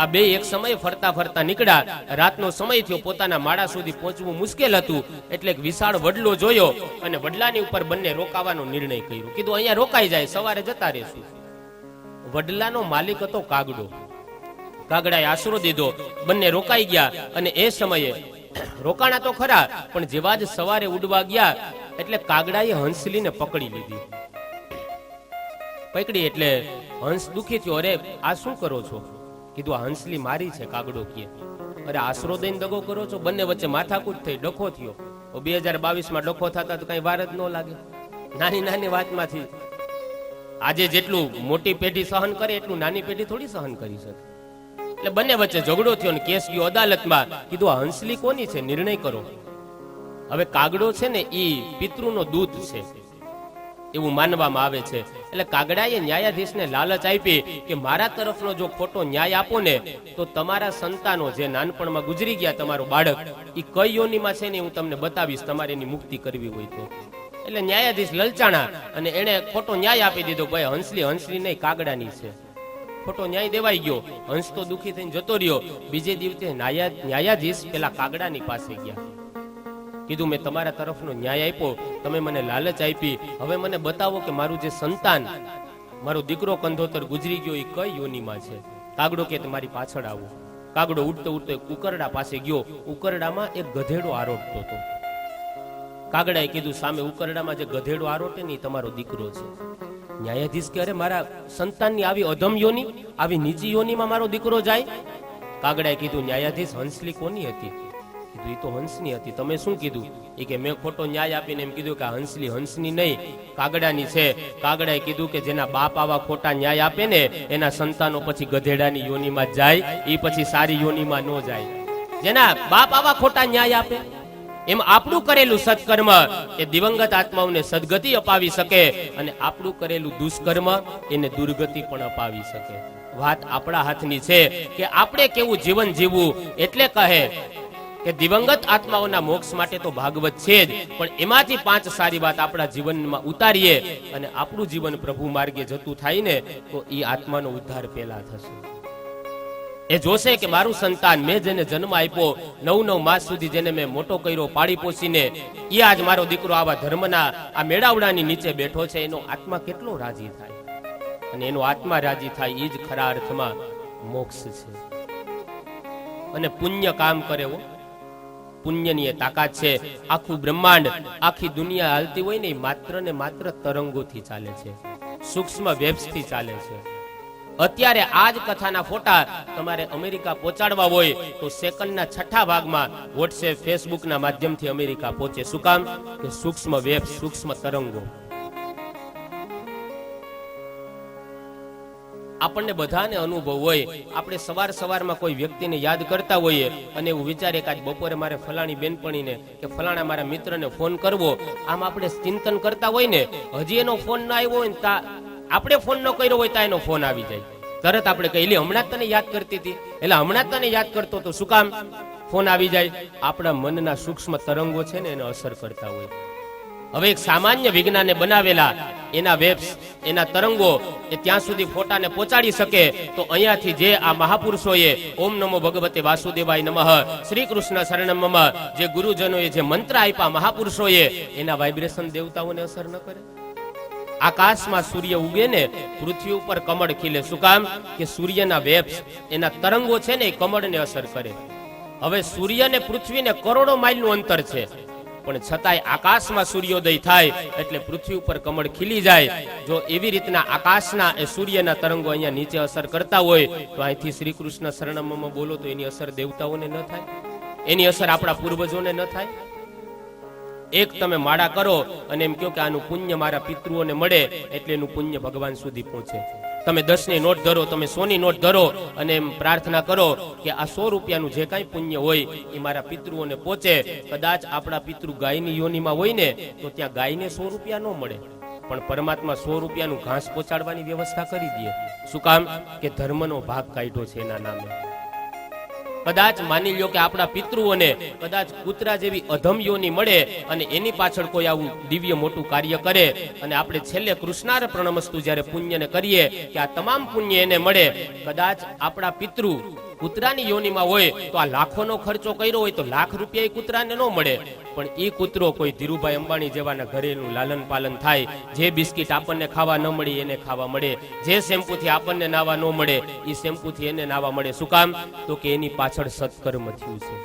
આ બે એક સમયે ફરતા ફરતા નીકળ્યા. રાતનો સમય થયો, પોતાના માળા સુધી પહોંચવું મુશ્કેલ હતું એટલે એક વિશાળ વડલો જોયો અને વડલાની ઉપર બંને રોકાવાનો નિર્ણય કર્યો. કીધું અહીંયા રોકાઈ જાય, સવારે જતા રહેશું. વડલાનો માલિક હતો કાગડો. કાગડાએ આશરો દીધો, બંને રોકાઈ ગયા અને એ સમયે રોકાણા તો ખરા, પણ જેવા જ સવારે ઉડવા ગયા એટલે કાગડાએ હંસલીને પકડી લીધી. પકડી એટલે હંસ દુખી થયો. અરે આ શું કરો છો? કીધું આ હંસલી મારી છે. કાગડો કહે, અરે આશરો દઈને દગો કરો છો? બંને વચ્ચે માથાકૂટ થઈ, ડખો થયો. 2022 માં ડખો થતા તો કઈ વાર જ ન લાગે. નાની નાની વાતમાંથી આજે જેટલું મોટી પેઢી સહન કરે એટલું નાની પેઢી થોડી સહન કરી શકે. એટલે બંને વચ્ચે ઝઘડો થયો અને કેસ ગયો અદાલતમાં. કીધું આ હંસલી કોની છે? નિર્ણય કરો. હવે કાગડો છે ને એ પિતૃનો દૂત છે એવું માનવામાં આવે છે. એટલે કાગડાએ ન્યાયાધીશને લાલચ આપી કે મારા તરફનો જો ખોટો ન્યાય આપો ને તો તમારા સંતાનો જે નાનપણમાં ગુજરી ગયા, તમારું બાળક એ કઈ યોનિમાં છે ને હું તમને બતાવીશ, તમારે એની મુક્તિ કરવી હોય તો. એટલે ન્યાયાધીશ લલચાણા અને એને ખોટો ન્યાય આપી દીધો. ભાઈ હંસલી નહીં, કાગડાની છે. ખોટો ન્યાય દેવાઈ ગયો. હંસ તો દુખી થઈને જતો રહ્યો. બીજે દિવસે ન્યાયાધીશ પેલા કાગડાની પાસે ગયા. કીધું મેં તમારા તરફનો ન્યાય આપ્યો, તમે મને લાલચ આપી, હવે મને બતાવો કે મારું જે સંતાન, મારો દીકરો કંધોતર ગુજરી ગયો એ કઈ યોનિમાં છે. કાગડો કે તમારી પાછળ આવો. કાગડો ઉડતો ઉડતો એક ઉકરડા પાસે ગયો. ઉકરડામાં એક ગધેડો આરોટતો હતો. કાગડાએ કીધું સામે ઉકરડામાં જે ગધેડો આરોટે ને એ તમારો દીકરો છે. ન્યાયાધીશ કે અરે મારા સંતાનની આવી અધમ યોની, આવી નીચી યોનીમાં મારો દીકરો જાય? કાગડાએ કીધું ન્યાયાધીશ હંસલી કોની હતી? કીધું એ તો હંસની હતી. તમે શું કીધું? એ કે મેં ખોટો ન્યાય આપીને એમ કીધું કે હંસલી હંસની નહીં, કાગડાની છે. કાગડાએ કીધું કે જેના બાપ આવા ખોટા ન્યાય આપે ને એના સંતાનો પછી ગધેડાની યોનીમાં જાય, એ પછી સારી યોનીમાં ન જાય. જેના બાપ આવા ખોટા ન્યાય આપે, એમ આપણું કરેલું સત્કર્મ એ દિવંગત આત્માઓને સદગતિ અપાવી શકે અને આપણું કરેલું દુષ્કર્મ એને દુર્ગતિ પણ અપાવી શકે. વાત આપણા હાથની છે કે આપણે કેવું જીવન જીવવું. એટલે કહે કે દિવંગત આત્માઓના મોક્ષ માટે તો ભાગવત છે જ, પણ એમાંથી 5 સારી વાત આપણા જીવનમાં ઉતારીએ અને આપણું જીવન પ્રભુ માર્ગે જતું થાય ને તો એ આત્માનો ઉદ્ધાર પહેલા થશે. એ જોશે કે મારું સંતાન, મેં જેને જન્મ આપ્યો, 9 માસ સુધી જેને મેં મોટો કર્યો, પાળી પોસીને, એ આજ મારો દીકરો આવા ધર્મના આ મેળાવડાની નીચે બેઠો છે, એનો આત્મા કેટલો રાજી થાય. અને એનો આત્મા રાજી થાય એ જ ખરા અર્થમાં મોક્ષ છે. અને પુણ્ય કામ કરે હો, પુણ્યની એ તાકાત છે. આખું બ્રહ્માંડ, આખી દુનિયા હાલતી હોય ને, માત્ર ને માત્ર તરંગોથી ચાલે છે, સૂક્ષ્મ વેવ્સથી ચાલે છે. અત્યારે આ જ કથાના ફોટા તમારે અમેરિકા પહોંચાડવા હોય તો સેકન્ડના 6 ભાગમાં વોટ્સએપ, ફેસબુકના માધ્યમથી અમેરિકા પહોંચે. શું કામ? કે સૂક્ષ્મ વેવ્સ, સૂક્ષ્મ તરંગો. આપણને બધાને અનુભવ હોય. આપણે સવારમાં કોઈ વ્યક્તિને યાદ કરતા હોઈએ અને એવું વિચારે કે આજ બપોરે મારે ફલાણી બેનપણીને કે ફલાણા મારા મિત્રને ફોન કરવો, આમ આપણે ચિંતન કરતા હોય ને, હજી એનો ફોન ના આવ્યો હોય ને, આપણે ફોન ન કર્યો હોય તો એનો ફોન આવી જાય. તરત આપણે કહીએ, એટલે હમણાં તને યાદ કરતી હતી, એટલે હમણાં તને યાદ કરતો તો. શું કામ? ફોન આવી જાય. આપણા મનના સૂક્ષ્મ તરંગો છે ને, એને અસર કરતા હોય. હવે એક સામાન્ય વિજ્ઞાને બનાવેલા એના વેવ્સ, એના તરંગો એ ત્યાં સુધી ફોટાને પહોંચાડી શકે, તો અહીંયાથી જે આ મહાપુરુષોએ ઓમ નમો ભગવતે વાસુદેવાય નમઃ, શ્રી કૃષ્ણ શરણમ મમ, જે ગુરુજનોએ જે મંત્ર આપ્યા મહાપુરુષોએ, એના વાઇબ્રેશન દેવતાઓને અસર ન કરે? આકાશમાં સૂર્ય ઉગે ને, પૃથ્વી ઉપર કમળ ખીલે. શું કામ? કે સૂર્યના વેવ્સ, એના તરંગો છે ને, એ કમળને અસર કરે. હવે સૂર્ય ને પૃથ્વીને કરોડો માઇલનું અંતર છે, પણ છતાંય આકાશમાં સૂર્યોદય થાય એટલે પૃથ્વી ઉપર કમળ ખીલી જાય. જો એવી રીતના આકાશના એ સૂર્યના તરંગો અહીંયા નીચે અસર કરતા હોય, તો અહીંથી શ્રી કૃષ્ણ શરણમ બોલો તો એની અસર દેવતાઓને ન થાય? એની અસર આપણા પૂર્વજોને ન થાય? એક તમે માળા કરો અને એમ કહો કે આનું પુણ્ય મારા પિતૃઓને મળે, એટલે એનું પુણ્ય ભગવાન સુધી પહોંચે. તમે 10ની નોટ ધરો, તમે 100ની નોટ ધરો અને એમ પ્રાર્થના કરો કે આ 100 રૂપિયાનું જે કાંઈ પુણ્ય હોય એ મારા પિતૃઓને પહોંચે. કદાચ આપણા પિતૃ ગાયની યોનિમાં હોય ને, તો ત્યાં ગાયને 100 રૂપિયા ન મળે, પણ પરમાત્મા 100 રૂપિયાનું ઘાસ પહોંચાડવાની વ્યવસ્થા કરી દે. શું કામ? કે ધર્મનો ભાગ કાઢ્યો છે એના નામે. કદાચ માની લ્યો કે આપણા પિતૃઓને કદાચ કૂતરા જેવી અધમ યોની મળે અને એની પાછળ કોઈ આવું દિવ્ય મોટું કાર્ય કરે, અને આપણે છેલ્લે કૃષ્ણાર્પણમસ્તુ જ્યારે પુણ્યને કરીએ કે આ તમામ પુણ્ય એને મળે. કદાચ આપણા પિતૃ કૂતરાની યોનીમાં હોય તો આ લાખોનો ખર્ચો કર્યો હોય તો લાખ રૂપિયા એ કૂતરાને ન મળે, પણ એ કૂતરો કોઈ ધીરુભાઈ અંબાણી જેવાના ઘરેનું લાલન પાલન થાય. જે બિસ્કિટ આપણને ખાવા ન મળી એને ખાવા મળે, જે શેમ્પૂથી આપણને નાવા ન મળે એ શેમ્પૂથી એને નાવા મળે. શું કામ? તો કે એની પાછળ સત્કર્મ થયું છે.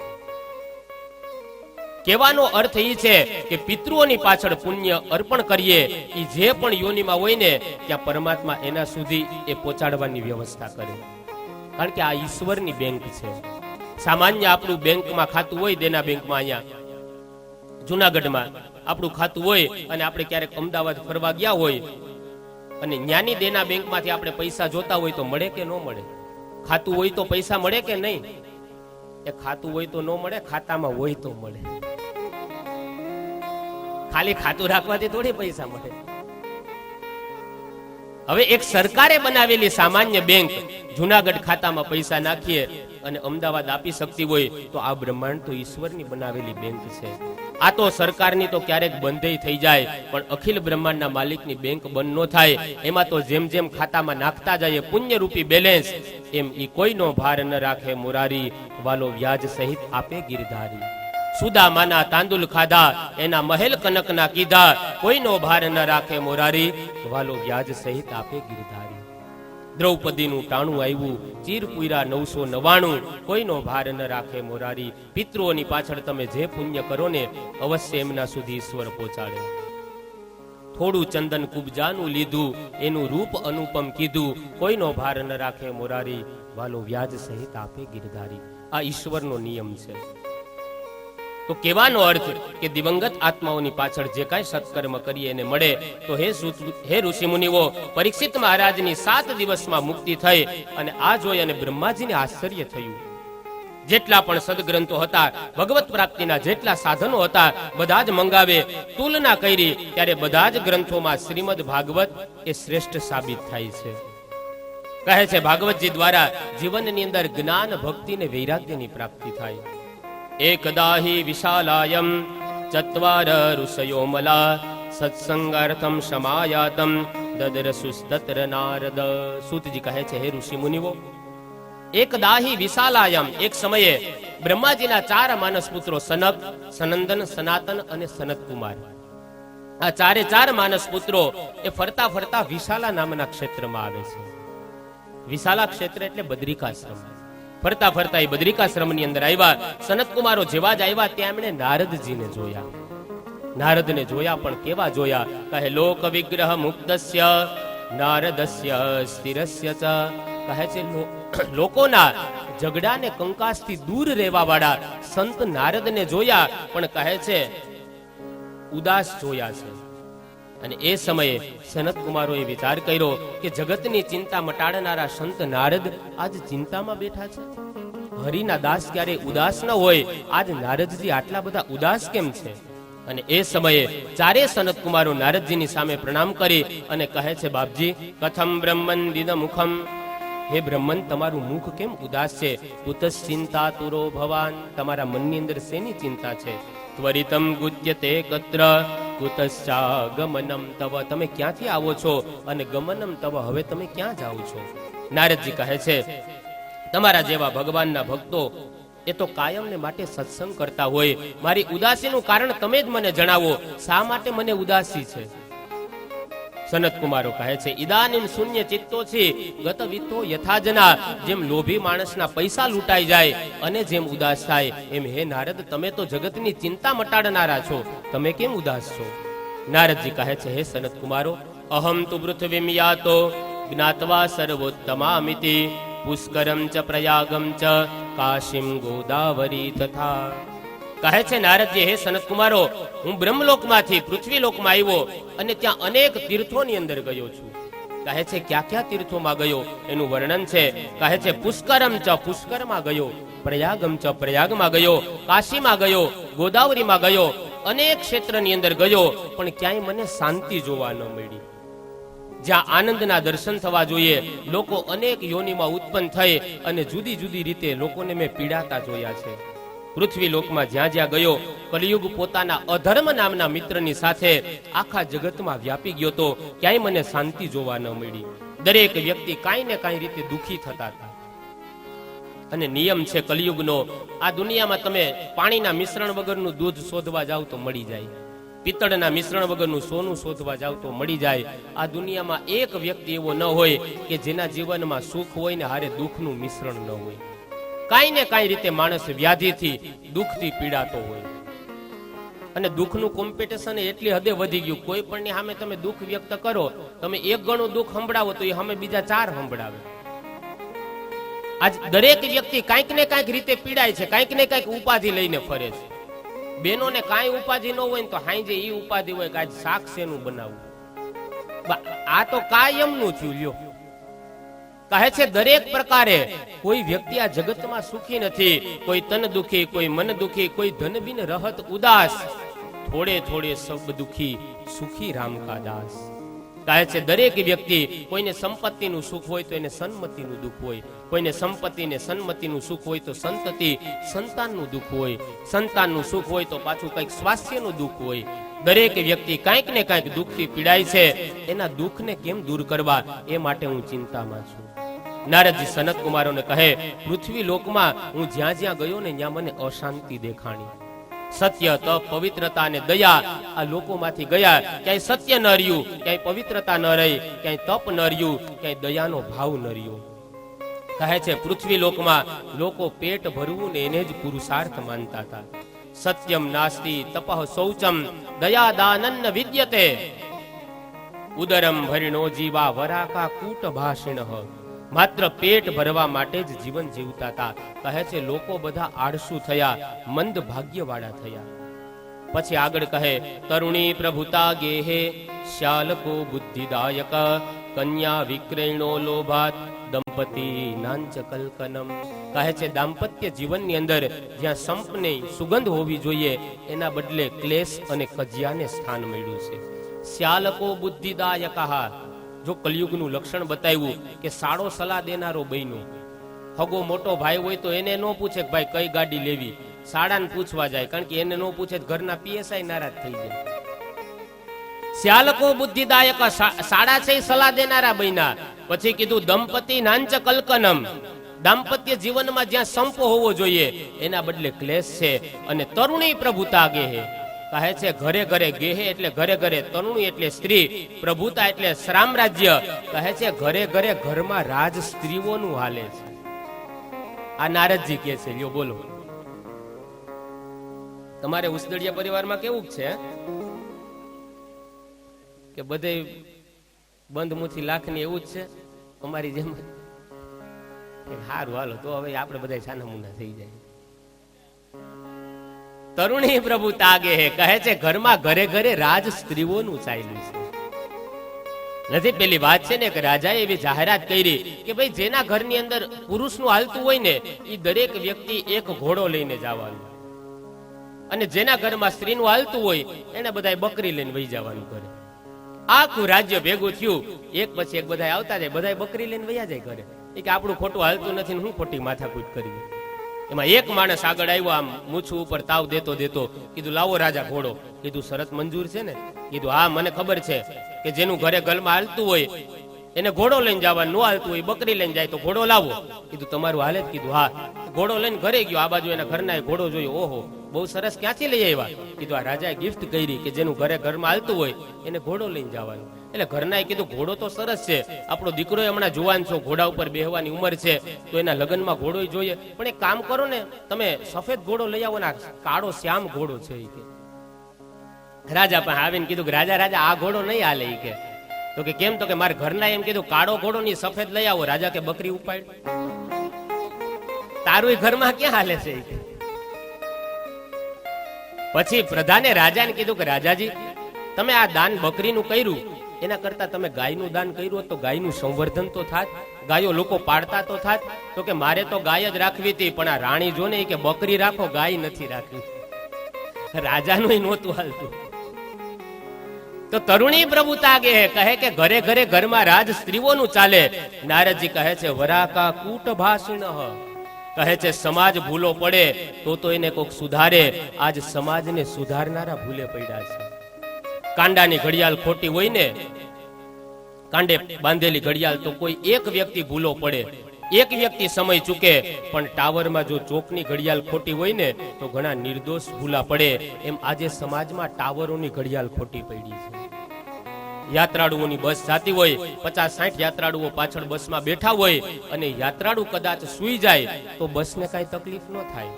કહેવાનો અર્થ એ છે કે પિતૃઓની પાછળ પુણ્ય અર્પણ કરીએ, એ જે પણ યોનીમાં હોય ને ત્યાં પરમાત્મા એના સુધી એ પહોંચાડવાની વ્યવસ્થા કરે. કારણ કે આ ઈશ્વરની બેંક છે. સામાન્ય આપણું બેંકમાં ખાતું હોય, દેના બેંકમાં, અહીંયા જુનાગઢમાં આપણું ખાતું હોય, અને આપણે ક્યારેક અમદાવાદ ફરવા ગયા હોય અને ન્યાની દેના બેંકમાંથી આપણે પૈસા જોતા હોય તો મળે કે ન મળે? ખાતું હોય તો પૈસા મળે કે નહીં? એ ખાતું હોય તો ન મળે, ખાતામાં હોય તો મળે. ખાલી ખાતું રાખવાથી થોડી પૈસા મળે. હવે એક સરકારે બનાવેલી સામાન્ય બેંક જુનાગઢ ખાતામાં પૈસા નાખીએ અને અમદાવાદ આપી શકતી હોય તો આ બ્રહ્માંડ તો ઈશ્વરની બનાવેલી બેંક છે. આ તો સરકારની તો ક્યારેક બંધ થઈ જાય, પણ અખિલ બ્રહ્માંડના માલિકની બેંક બંધ ન થાય. એમાં તો જેમ જેમ ખાતામાં નાખતા જાય પુણ્યરૂપી બેલેન્સ, એમ ઈ કોઈનો ભાર ન રાખે મુરારી, વાલો વ્યાજ સહિત આપે ગિરધારી. સુદામાના તાંદુલ ખાધા, એના મહેલ કનકના કીધા, કોઈનો ભાર ન રાખે મોરારી, વાલો વ્યાજ સહિત આપે ગિરધારી. દ્રૌપદીનું ટાણું આવ્યું, ચીર પૂરા 999, કોઈનો ભાર ન રાખે મોરારી. પિતૃઓની પાછળ તમે જે પુણ્ય કરો ને, અવશ્ય એમના સુધી ઈશ્વર પહોંચાડે. થોડું ચંદન કુબજાનું લીધું, એનું રૂપ અનુપમ કીધું, કોઈનો ભાર ન રાખે મોરારી, વાલો વ્યાજ સહિત આપે ગિરધારી. આ ઈશ્વરનો નિયમ છે. તો કહેવાનો અર્થ કે દિવંગત આત્માઓની પાછળ જે કાંઈ સત્કર્મ કરીએ એને મળે. તો હે ઋષિ મુનિઓ, પરીક્ષિત મહારાજની 7 દિવસમાં મુક્તિ થઈ, અને આ જોઈ અને બ્રહ્માજીને આશ્ચર્ય થયું. જેટલા પણ સદગ્રંથો હતા, ભગવત પ્રાપ્તિના જેટલા સાધનો હતા, બધા જ મંગાવે. તુલના કરી ત્યારે બધા જ ગ્રંથોમાં શ્રીમદ ભાગવત એ શ્રેષ્ઠ સાબિત થાય છે. કહે છે ભાગવતજી દ્વારા જીવનની અંદર જ્ઞાન, ભક્તિ ને વૈરાગ્યની પ્રાપ્તિ થાય. એકદાહી વિશાલાયમ ચત્વાર ઋષયો મલા, સત્સંગાર્થમ સમાયાતમ દદરસુસ્તત્ર નારદ. સૂતજી કહે છે, હે ઋષિ મુનિઓ, એક દાહી વિશાલાયમ, એક સમયે બ્રહ્માજીના 4 માનસ પુત્રો સનક, સનંદન, સનાતન અને સનતકુમાર, આ 4 માનસ પુત્રો એ ફરતા ફરતા વિશાલા નામના ક્ષેત્રમાં આવે છે. વિશાલા ક્ષેત્ર એટલે બદ્રિકાશ્રમ. ફરતા ફરતા એ બદ્રિકાશ્રમની અંદર આવ્યા. સનતકુમારો જેવા જ આવ્યા ત્યાં એમણે નારદજીને જોયા. નારદને જોયા પણ કેવા જોયા? કહે લોક વિગ્રહ મુક્તસ્ય નારદસ્ય સ્થિરસ્ય ચ. કહે છે લોકોના ઝઘડાને કંકાસથી દૂર રહેવા વાળા સંત નારદને જોયા, પણ કહે છે ઉદાસ જોયા છે. અને એ સમયે સનતકુમારોએ વિચાર કર્યો કે જગતની ચિંતા મટાડનારા સંત નારદ આજ ચિંતામાં બેઠા છે. હરિના દાસ ક્યારે ઉદાસ ન હોય, આજ નારદજી આટલા બધા ઉદાસ કેમ છે? અને એ સમયે 4 સનતકુમારો નારદજીની સામે પ્રણામ કરી અને કહે છે બાપજી, કથમ બ્રહ્મન દિન મુખમ. હે બ્રહ્મન, તમારું મુખ કેમ ઉદાસ છે? કુતસ ચિંતા તુરો ભવાન, તમારા મનની અંદર શેની ચિંતા છે? ત્વરિતમ ગુજ્યતે કત્ર કુતશ્ચાગમનમ તવ, તમે ક્યાંથી આવો છો અને ગમનમ તવ, હવે તમે ક્યાં જાઓ છો? નારદજી કહે છે તમારા જેવા ભગવાનના ભક્તો એ તો કાયમને માટે સત્સંગ કરતા હોય. મારી ઉદાસીનું કારણ તમે જ મને જણાવો, શા માટે મને ઉદાસી છે? સનતકુમારો કહે છે ઇદાનીમ શૂન્ય ચિત્તો છે ગત વિત્તો યથાજના. જેમ લોભી માણસના પૈસા લૂંટાઈ જાય અને જેમ ઉદાસ થાય, એમ હે નારદ તમે તો જગતની ચિંતા મટાડનારા છો, તમે કેમ ઉદાસ છો? નારદજી કહે છે હે સનતકુમારો, અહમ તુ પૃથ્વીમ યાતો જ્ઞાત્વા સર્વોત્તમામિતિ પુષ્કરમ ચ પ્રયાગમ ચ કાશીમ ગોદાવરી તથા. કહે છે નારદજી હે સનતકુમારો, હું બ્રહ્મલોકમાંથી પૃથ્વીલોકમાં આવ્યો અને ત્યાં અનેક તીર્થોની અંદર ગયો છું. કહે છે ક્યાં ક્યાં તીર્થોમાં ગયો એનું વર્ણન છે. કહે છે પુષ્કરમ ચ, પુષ્કરમાં ગયો, પ્રયાગમ ચ, પ્રયાગમાં ગયો, કાશીમાં ગયો, ગોદાવરીમાં ગયો, અનેક ક્ષેત્રની અંદર ગયો, પણ ક્યાંય મને શાંતિ જોવા ન મળી. જ્યાં આનંદના દર્શન થવા જોઈએ, લોકો અનેક યોનિમાં ઉત્પન્ન થઈ અને જુદી જુદી રીતે લોકોને મેં પીડાતા જોયા છે. પૃથ્વી લોકમાં જ્યાં જ્યાં ગયો, કલિયુગ પોતાના અધર્મ નામના મિત્રની સાથે આખા જગતમાં વ્યાપી ગયો તો ક્યાંય મને શાંતિ જોવા ન મળી. દરેક વ્યક્તિ કાંઈ ને કાંઈ રીતે દુઃખી થતા હતા. અને નિયમ છે કલિયુગનો, આ દુનિયામાં તમે પાણીના મિશ્રણ વગરનું દૂધ શોધવા જાવ તો મળી જાય, પિત્તળના મિશ્રણ વગરનું સોનું શોધવા જાવ તો મળી જાય. આ દુનિયામાં એક વ્યક્તિ એવો ન હોય કે જેના જીવનમાં સુખ હોય ને હારે દુઃખનું મિશ્રણ ન હોય. કાંઈ ને કાંઈ રીતે માણસ વ્યાધિથી દુઃખથી પીડાતો હોય. અને દુઃખનું કોમ્પિટિશન એટલી હદે વધી ગયું, કોઈ પણની સામે તમે દુઃખ વ્યક્ત કરો, તમે 1 ગણું દુઃખ સંભળાવો તો એ સામે બીજા 4 સંભળાવે. આજ દરેક વ્યક્તિ કાંઈક ને કાંઈક રીતે પીડાય છે, કાંઈક ને કાંઈક ઉપાધિ લઈને ફરે છે. બેનોને કાંઈ ઉપાધિ ન હોય ને તો હાંજે ઈ ઉપાધિ હોય કે આજ શાક શેનું બનાવવું. આ તો કાયમનું થયું લ્યો. કહે છે દરેક પ્રકારે કોઈ વ્યક્તિ આ જગતમાં સુખી નથી. કોઈ તન દુખી, કોઈ મન દુખી, કોઈ ધન બિન રહત ઉદાસ, થોડે થોડે સબ દુખી સુખી રામ કા દાસ. કહે છે દરેક વ્યક્તિ, કોઈને સંપત્તિનું સુખ હોય તો એને સન્મતિનું દુઃખ હોય, કોઈને સંપત્તિ ને સન્મતિનું સુખ હોય તો સંતતિ સંતાનનું દુઃખ હોય, સંતાનનું સુખ હોય તો પાછું કંઈક સ્વાસ્થ્યનું દુઃખ હોય. દરેક વ્યક્તિ કાંઈક ને કાંઈક દુઃખથી પીડાય છે. એના દુઃખને કેમ દૂર કરવા એ માટે હું ચિંતામાં છું. નારદજી સનતકુમારોને કહે પૃથ્વી લોકમાં હું જ્યાં જ્યાં ગયો ને ત્યાં મને અશાંતિ દેખાણી. સત્ય, તપ, પવિત્રતા અને દયા આ લોકોમાંથી ગયા. ક્યાંય સત્ય ન રહ્યું, ક્યાંય પવિત્રતા ન રહી, ક્યાંય તપ ન રહ્યું, ક્યાંય દયાનો ભાવ ન રહ્યો. કહે છે પૃથ્વી લોકમાં લોકો પેટ ભરવું ને એને જ પુરુષાર્થ માનતા હતા. સત્યમ નાસ્તિ તપઃ શૌચમ દયા દાનન્ન વિદ્યતે ઉદરમ ભરિણો જીવા વરાકા કૂટ ભાષિણઃ. માત્ર પેટ ભરવા માટે જ જીવન જીવતા હતા. કહે છે લોકો બધા આળસુ થયા, મંદ ભાગ્યવાળા થયા. પછી આગળ કહે તરુણી પ્રભુતા ગેહે શ્યાલકો બુદ્ધિદાયક કન્યા વિક્રયણો લોભાત દંપતી નાંચ કલ્કનમ. કહે છે દાંપત્ય જીવનની અંદર જ્યાં સંપને સુગંધ હોવી જોઈએ એના બદલે ક્લેશ અને કજિયાને સ્થાન મળ્યું છે. શ્યાલકો બુદ્ધિદાયકા, જો કલિયુગનું લક્ષણ બતાવ્યું કે સાડો સલાહ દેનારો બન્યો. હગો મોટો ભાઈ હોય તો એને ન પૂછે કે ભાઈ કઈ ગાડી લેવી, સાડાને પૂછવા જાય, કારણ કે એને ન પૂછે ઘરના પીએસઆઈ નારાજ થઈ જાય. શ્યાલકો બુદ્ધિદાયક, સાડા છે સલાહ દેનારા બન્યા. પછી કીધું દંપતિ નાંચ કલ્કનમ, દાંપત્ય જીવનમાં જ્યાં સંપ હોવો જોઈએ એના બદલે ક્લેશ છે. અને તરુણી પ્રભુતા ગેહે કહે છે ઘરે ઘરે ગેહે એટલે ઘરે ઘરે, તરુણી એટલે સ્ત્રી, પ્રભુતા એટલે સામ્રાજ્ય. કહે છે ઘરે ઘરે ઘરમાં રાજ સ્ત્રીઓનું હાલે છે. આ નારદજી કહે છે. લ્યો બોલો, તમારે ઉસદડિયા પરિવારમાં કેવું છે કે બધે બંધ મુઠ્ઠી લાખની એવું જ છે અમારી જેમ? હારું હાલો તો હવે આપણે બધા છાના મુના થઈ જાય. તરુણી પ્રભુતા આગે હે કહે છે ઘરમાં ઘરે ઘરે રાજ સ્ત્રીઓનું ચાલ્યું છે. નથી પેલી વાત છે ને કે રાજાએ એવી જાહેરાત કરી કે ભાઈ જેના ઘરની અંદર પુરુષનું હાલતું હોય ને એ દરેક વ્યક્તિ એક ઘોડો લઈને જવાનું, અને જેના ઘરમાં સ્ત્રીનું હાલતું હોય એને બધા બકરી લઈને વહી જવાનું કરે. આખું રાજ્ય ભેગું થયું, એક પછી એક બધા આવતા જાય, બધા બકરી લઈને વયા જાય કરે. એ કે આપણું ખોટું હાલતું નથી ને હું ખોટી માથાકૂટ કરી. એમાં એક માણસ આગળ આવ્યો, આમ મૂછું ઉપર તાવ દેતો દેતો કીધું લાવો રાજા ઘોડો. કીધું શરત મંજૂર છે ને? કીધું હા મને ખબર છે કે જેનું ઘરે ગલમાં હાલતું હોય એને ઘોડો લઈને જવાનું, ન હાલતું હોય બકરી લઈને જાય તો ઘોડો લાવો. કીધું તમારું હાલે? કીધું હા. ઘોડો લઈને ઘરે ગયો, આ બાજુ એના ઘરના ઘોડો જોયો, ઓહો બહુ સરસ, ક્યાંથી લઈ આવ્યા? કીધું આ રાજાએ ગિફ્ટ કરી કે જેનું ઘરે ઘરમાં હાલતું હોય એને ઘોડો લઈને જવાનું. એટલે ઘરનાએ કીધું ઘોડો તો સરસ છે, આપણો દીકરો હમણાં જુવાન છો, ઘોડા ઉપર બેહવાની ઉંમર છે, તો એના લગ્નમાં ઘોડો જોઈએ, પણ એક કામ કરો ને તમે સફેદ ઘોડો લઈ આવો ને, કાળો શ્યામ ઘોડો છે. એ કે રાજા પણ આવીને કીધું કે રાજા રાજા આ ઘોડો નહીં હાલે. એ કે તો કે કેમ? તો કે મારા ઘરના એમ કીધું કાળો ઘોડો ની સફેદ લઈ આવો. રાજા કે બકરી ઉપાડ, તારું ઘરમાં ક્યાં હાલે છે? પછી પ્રધાને રાજાને કીધું કે રાજાજી તમે આ દાન બકરીનું કર્યું એના કરતા તમે ગાયનું દાન કર્યું તો ગાયનું સંવર્ધન તો થાત, ગાયો લોકો પાડતા તો થાત. તો કે મારે તો ગાય જ રાખવી હતી, પણ આ રાણી જો ને કે બકરી રાખો, ગાય નથી રાખવી. રાજાનું નહોતું હાલતું. તો તરુણી પ્રભુતા આગે કહે કે ઘરે ઘરે ઘરમાં રાજ સ્ત્રીઓનું ચાલે. નારદજી કહે છે વરાકા કૂટ ભાષિણ, કહે છે સમાજ ભૂલો પડે તો એને કોક સુધારે. આજ સમાજને સુધારનારા ભૂલે પડ્યા છે. કાંડાની ઘડિયાળ ખોટી હોય ને, કાંડે બાંધેલી ઘડિયાળ, તો કોઈ એક વ્યક્તિ ભૂલો પડે, એક વ્યક્તિ સમય ચૂકે, પણ ટાવરમાં જો ચોકની ઘડિયાળ ખોટી હોય ને તો ઘણા નિર્દોષ ભૂલા પડે. એમ આજે સમાજમાં ટાવરોની ઘડિયાળ ખોટી પડી છે. યાત્રાળુઓની બસ જાતી હોય, 50-60 યાત્રાળુઓ પાછળ બસમાં બેઠા હોય, અને યાત્રાળુ કદાચ સૂઈ જાય તો બસને કાંઈ તકલીફ ન થાય,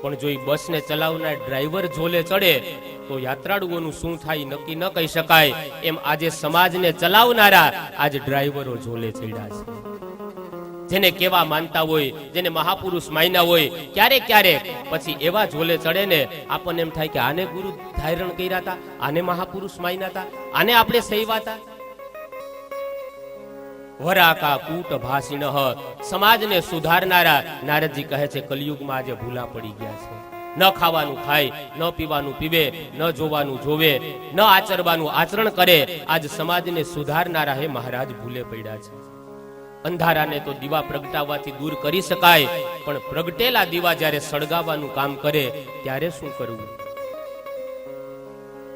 પણ જો એ બસને ચલાવનાર ડ્રાઈવર ઝોલે ચડે તો યાત્રાળુઓનું શું થાય નક્કી ન કહી શકાય. એમ આજે સમાજને ચલાવનારા આજ ડ્રાઈવરો ઝોલે ચડ્યા છે. જેને કેવા માનતા હોય, જેને મહાપુરુષ માન્યા હોય, ક્યારેક ક્યારેક પછી એવા ઝોલે ચડે ને આપણને એમ થાય કે આને ગુરુ ધારણ કર્યા હતા, આને મહાપુરુષ માન્યા હતા, આને આપણે સહીવા હતા. વરાકા કૂટ ભાષિણ, સમાજને સુધારનારા નારદજી કહે છે કલિયુગમાં આજે ભૂલા પડી ગયા છે. ન ખાવાનું ખાય, ન પીવાનું પીવે, ન જોવાનું જોવે, ન આચરવાનું આચરણ કરે. આજ સમાજને સુધારનારા હે મહારાજ ભૂલે પડ્યા છે. અંધારાને તો દીવા પ્રગટાવવાથી દૂર કરી શકાય, પણ પ્રગટેલા દીવા જ્યારે સળગાવવાનું કામ કરે ત્યારે શું કરવું?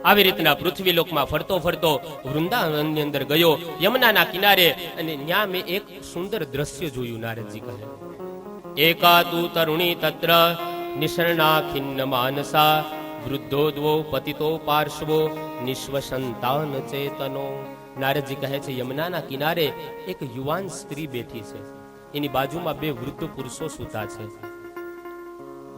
આવી રીતના પૃથ્વીલોકમાં ફરતો ફરતો વૃંદાવનની અંદર ગયો, યમુનાના કિનારે, અને ત્યાં મેં એક સુંદર દ્રશ્ય જોયું. નારદજી કહે એકા તુ તરુણી તત્ર નિશરણા ખિન્ન માનસા વૃદ્ધો દ્વો પતિતો પાર્શ્વો નિશ્વસંતાન ચેતનો. નારદજી કહે છે યમુનાના કિનારે એક યુવાન સ્ત્રી બેઠી છે, એની બાજુમાં બે વૃદ્ધ પુરુષો સૂતા છે.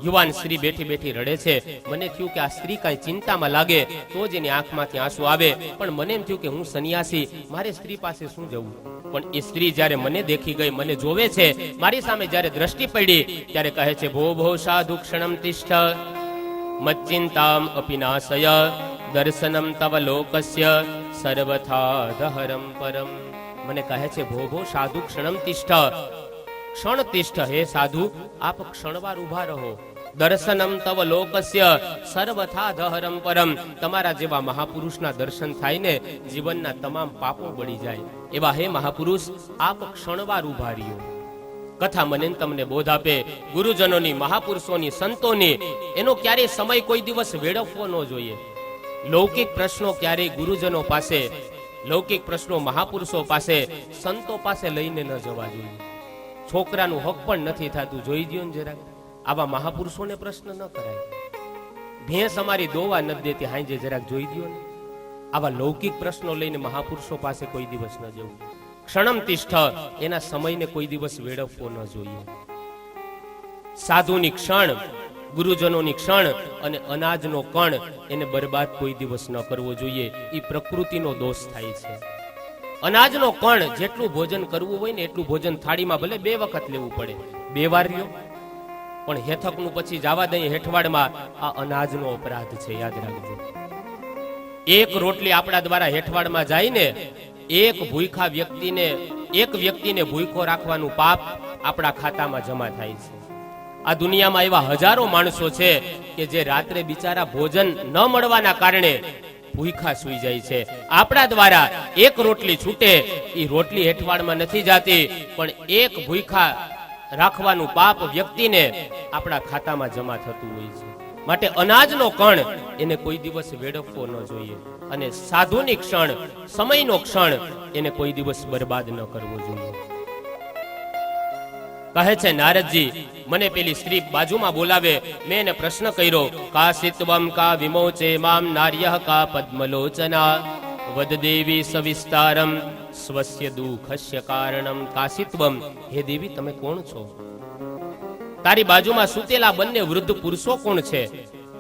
યુવાન સ્ત્રી બેઠી બેઠી રડે છે. મને થયું કે આ સ્ત્રી કાંઈ ચિંતામાં લાગે તો જ એની આંખમાંથી આંસુ આવે, પણ મને એમ થયું કે હું સંન્યાસી, મારે સ્ત્રી પાસે શું જવું? પણ એ સ્ત્રી જ્યારે મને દેખી ગઈ, મને જોવે છે, મારી સામે જ્યારે દ્રષ્ટિ પડી ત્યારે કહે છે ભો ભો સાધુ ક્ષણમ તિષ્ઠ મચ્ચિંતામ અપિનાશય દર્શનમ તવ લોકસ્ય સર્વથા દહરમ પરમ. મને કહે છે ભો ભો સાધુ ક્ષણમ તિષ્ઠ, ક્ષણ તિષ્ઠ, હે સાધુ આપ ક્ષણવાર ઉભા રહો. દર્શનમ તવ લોકસ્ય સર્વથા દહરમ પરમ. તમારા જેવા મહાપુરુષના દર્શન થાય ને જીવનના તમામ પાપો બળી જાય. એવા હે મહાપુરુષ આપ ક્ષણવાર ઉભા રહ્યો. કથા મને તમને બોધ આપે, ગુરુજનોની, મહાપુરુષોની, સંતોની, એનો ક્યારેય સમય કોઈ દિવસ વેડફવો ન જોઈએ. લૌકિક પ્રશ્નો ક્યારેય ગુરુજનો પાસે, લૌકિક પ્રશ્નો મહાપુરુષો પાસે, સંતો પાસે લઈને ન જવા જોઈએ. છોકરાનું હક પણ નથી થતું. જોઈ દ્યો ને જરાક. આવા મહાપુરુષોને પ્રશ્ન ન કરાય. ભેંસ અમારી દોવા નથી દેતી, હાંજે જરાક જોઈ દ્યો ને. આવા લૌકિક પ્રશ્નો લઈને મહાપુરુષો પાસે કોઈ દિવસ ન જવું. ક્ષણમ તિષ્ઠ, એના સમયને કોઈ દિવસ વેડફવો ન જોઈએ. સાધુની ક્ષણ, ગુરુજનોની ક્ષણ અને અનાજનો કણ એને બરબાદ કોઈ દિવસ ન કરવો જોઈએ. એ પ્રકૃતિનો દોષ થાય છે. અનાજનો કણ જેટલું ભોજન કરવું હોય ને એટલું ભોજન થાળીમાં ભલે 2 વખત લેવું પડે, 2 વાર લ્યો, પણ હેથકનું પછી જવા દઈએ હેઠવાડમાં, આ અનાજનો અપરાધ છે, યાદ રાખજો. એક રોટલી આપણા દ્વારા હેઠવાડમાં જાય ને, એક વ્યક્તિને ભૂખ્યો રાખવાનું પાપ આપણા ખાતામાં જમા થાય છે. આ દુનિયામાં એવા હજારો માણસો છે કે જે રાત્રે બિચારા ભોજન ન મળવાના કારણે ભૂખ્યા સૂઈ જાય છે. આપણા દ્વારા એક રોટલી છૂટે, એ રોટલી હેઠવાડમાં નથી જાતી, પણ એક ભૂખ્યા રાખવાનું પાપ વ્યક્તિને આપણા ખાતામાં જમા થતું હોય છે. માટે અનાજનો કણ એને કોઈ દિવસ વેડફવો ન જોઈએ, અને સાધુની ક્ષણ, સમયનો ક્ષણ એને કોઈ દિવસ બરબાદ ન કરવો જોઈએ. કહે છે નારદજી, મને પેલી સ્ત્રી બાજુમાં બોલાવે, મેં એને પ્રશ્ન કર્યો, કાશિત્વમ કા વિમોચે મામ નાર્યઃ કા પદ્મલોચના વદ દેવી સવિસ્તારમ સ્વસ્ય દુઃખસ્ય કારણમ. કાશિત્વમ, હે દેવી તમે કોણ છો? તારી બાજુમાં સૂતેલા બંને વૃદ્ધ પુરુષો કોણ છે?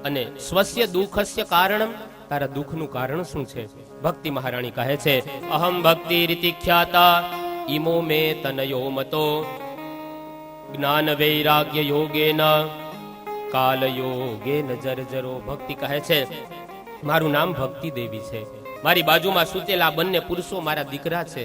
અને સ્વસ્ય દુઃખસ્ય કારણમ, તારા દુઃખનું કારણ શું છે? ભક્તિ મહારાણી કહે છે, અહમ ભક્તિ રીતિ ખ્યાતા ઈમો મે તનયો મતો જ્ઞાન વૈરાગ્ય યોગેન કાલ યોગેન જર્જરો. ભક્તિ કહે છે, મારું નામ ભક્તિ દેવી છે. મારી બાજુમાં સૂતેલા બંને પુરુષો મારા દીકરા છે.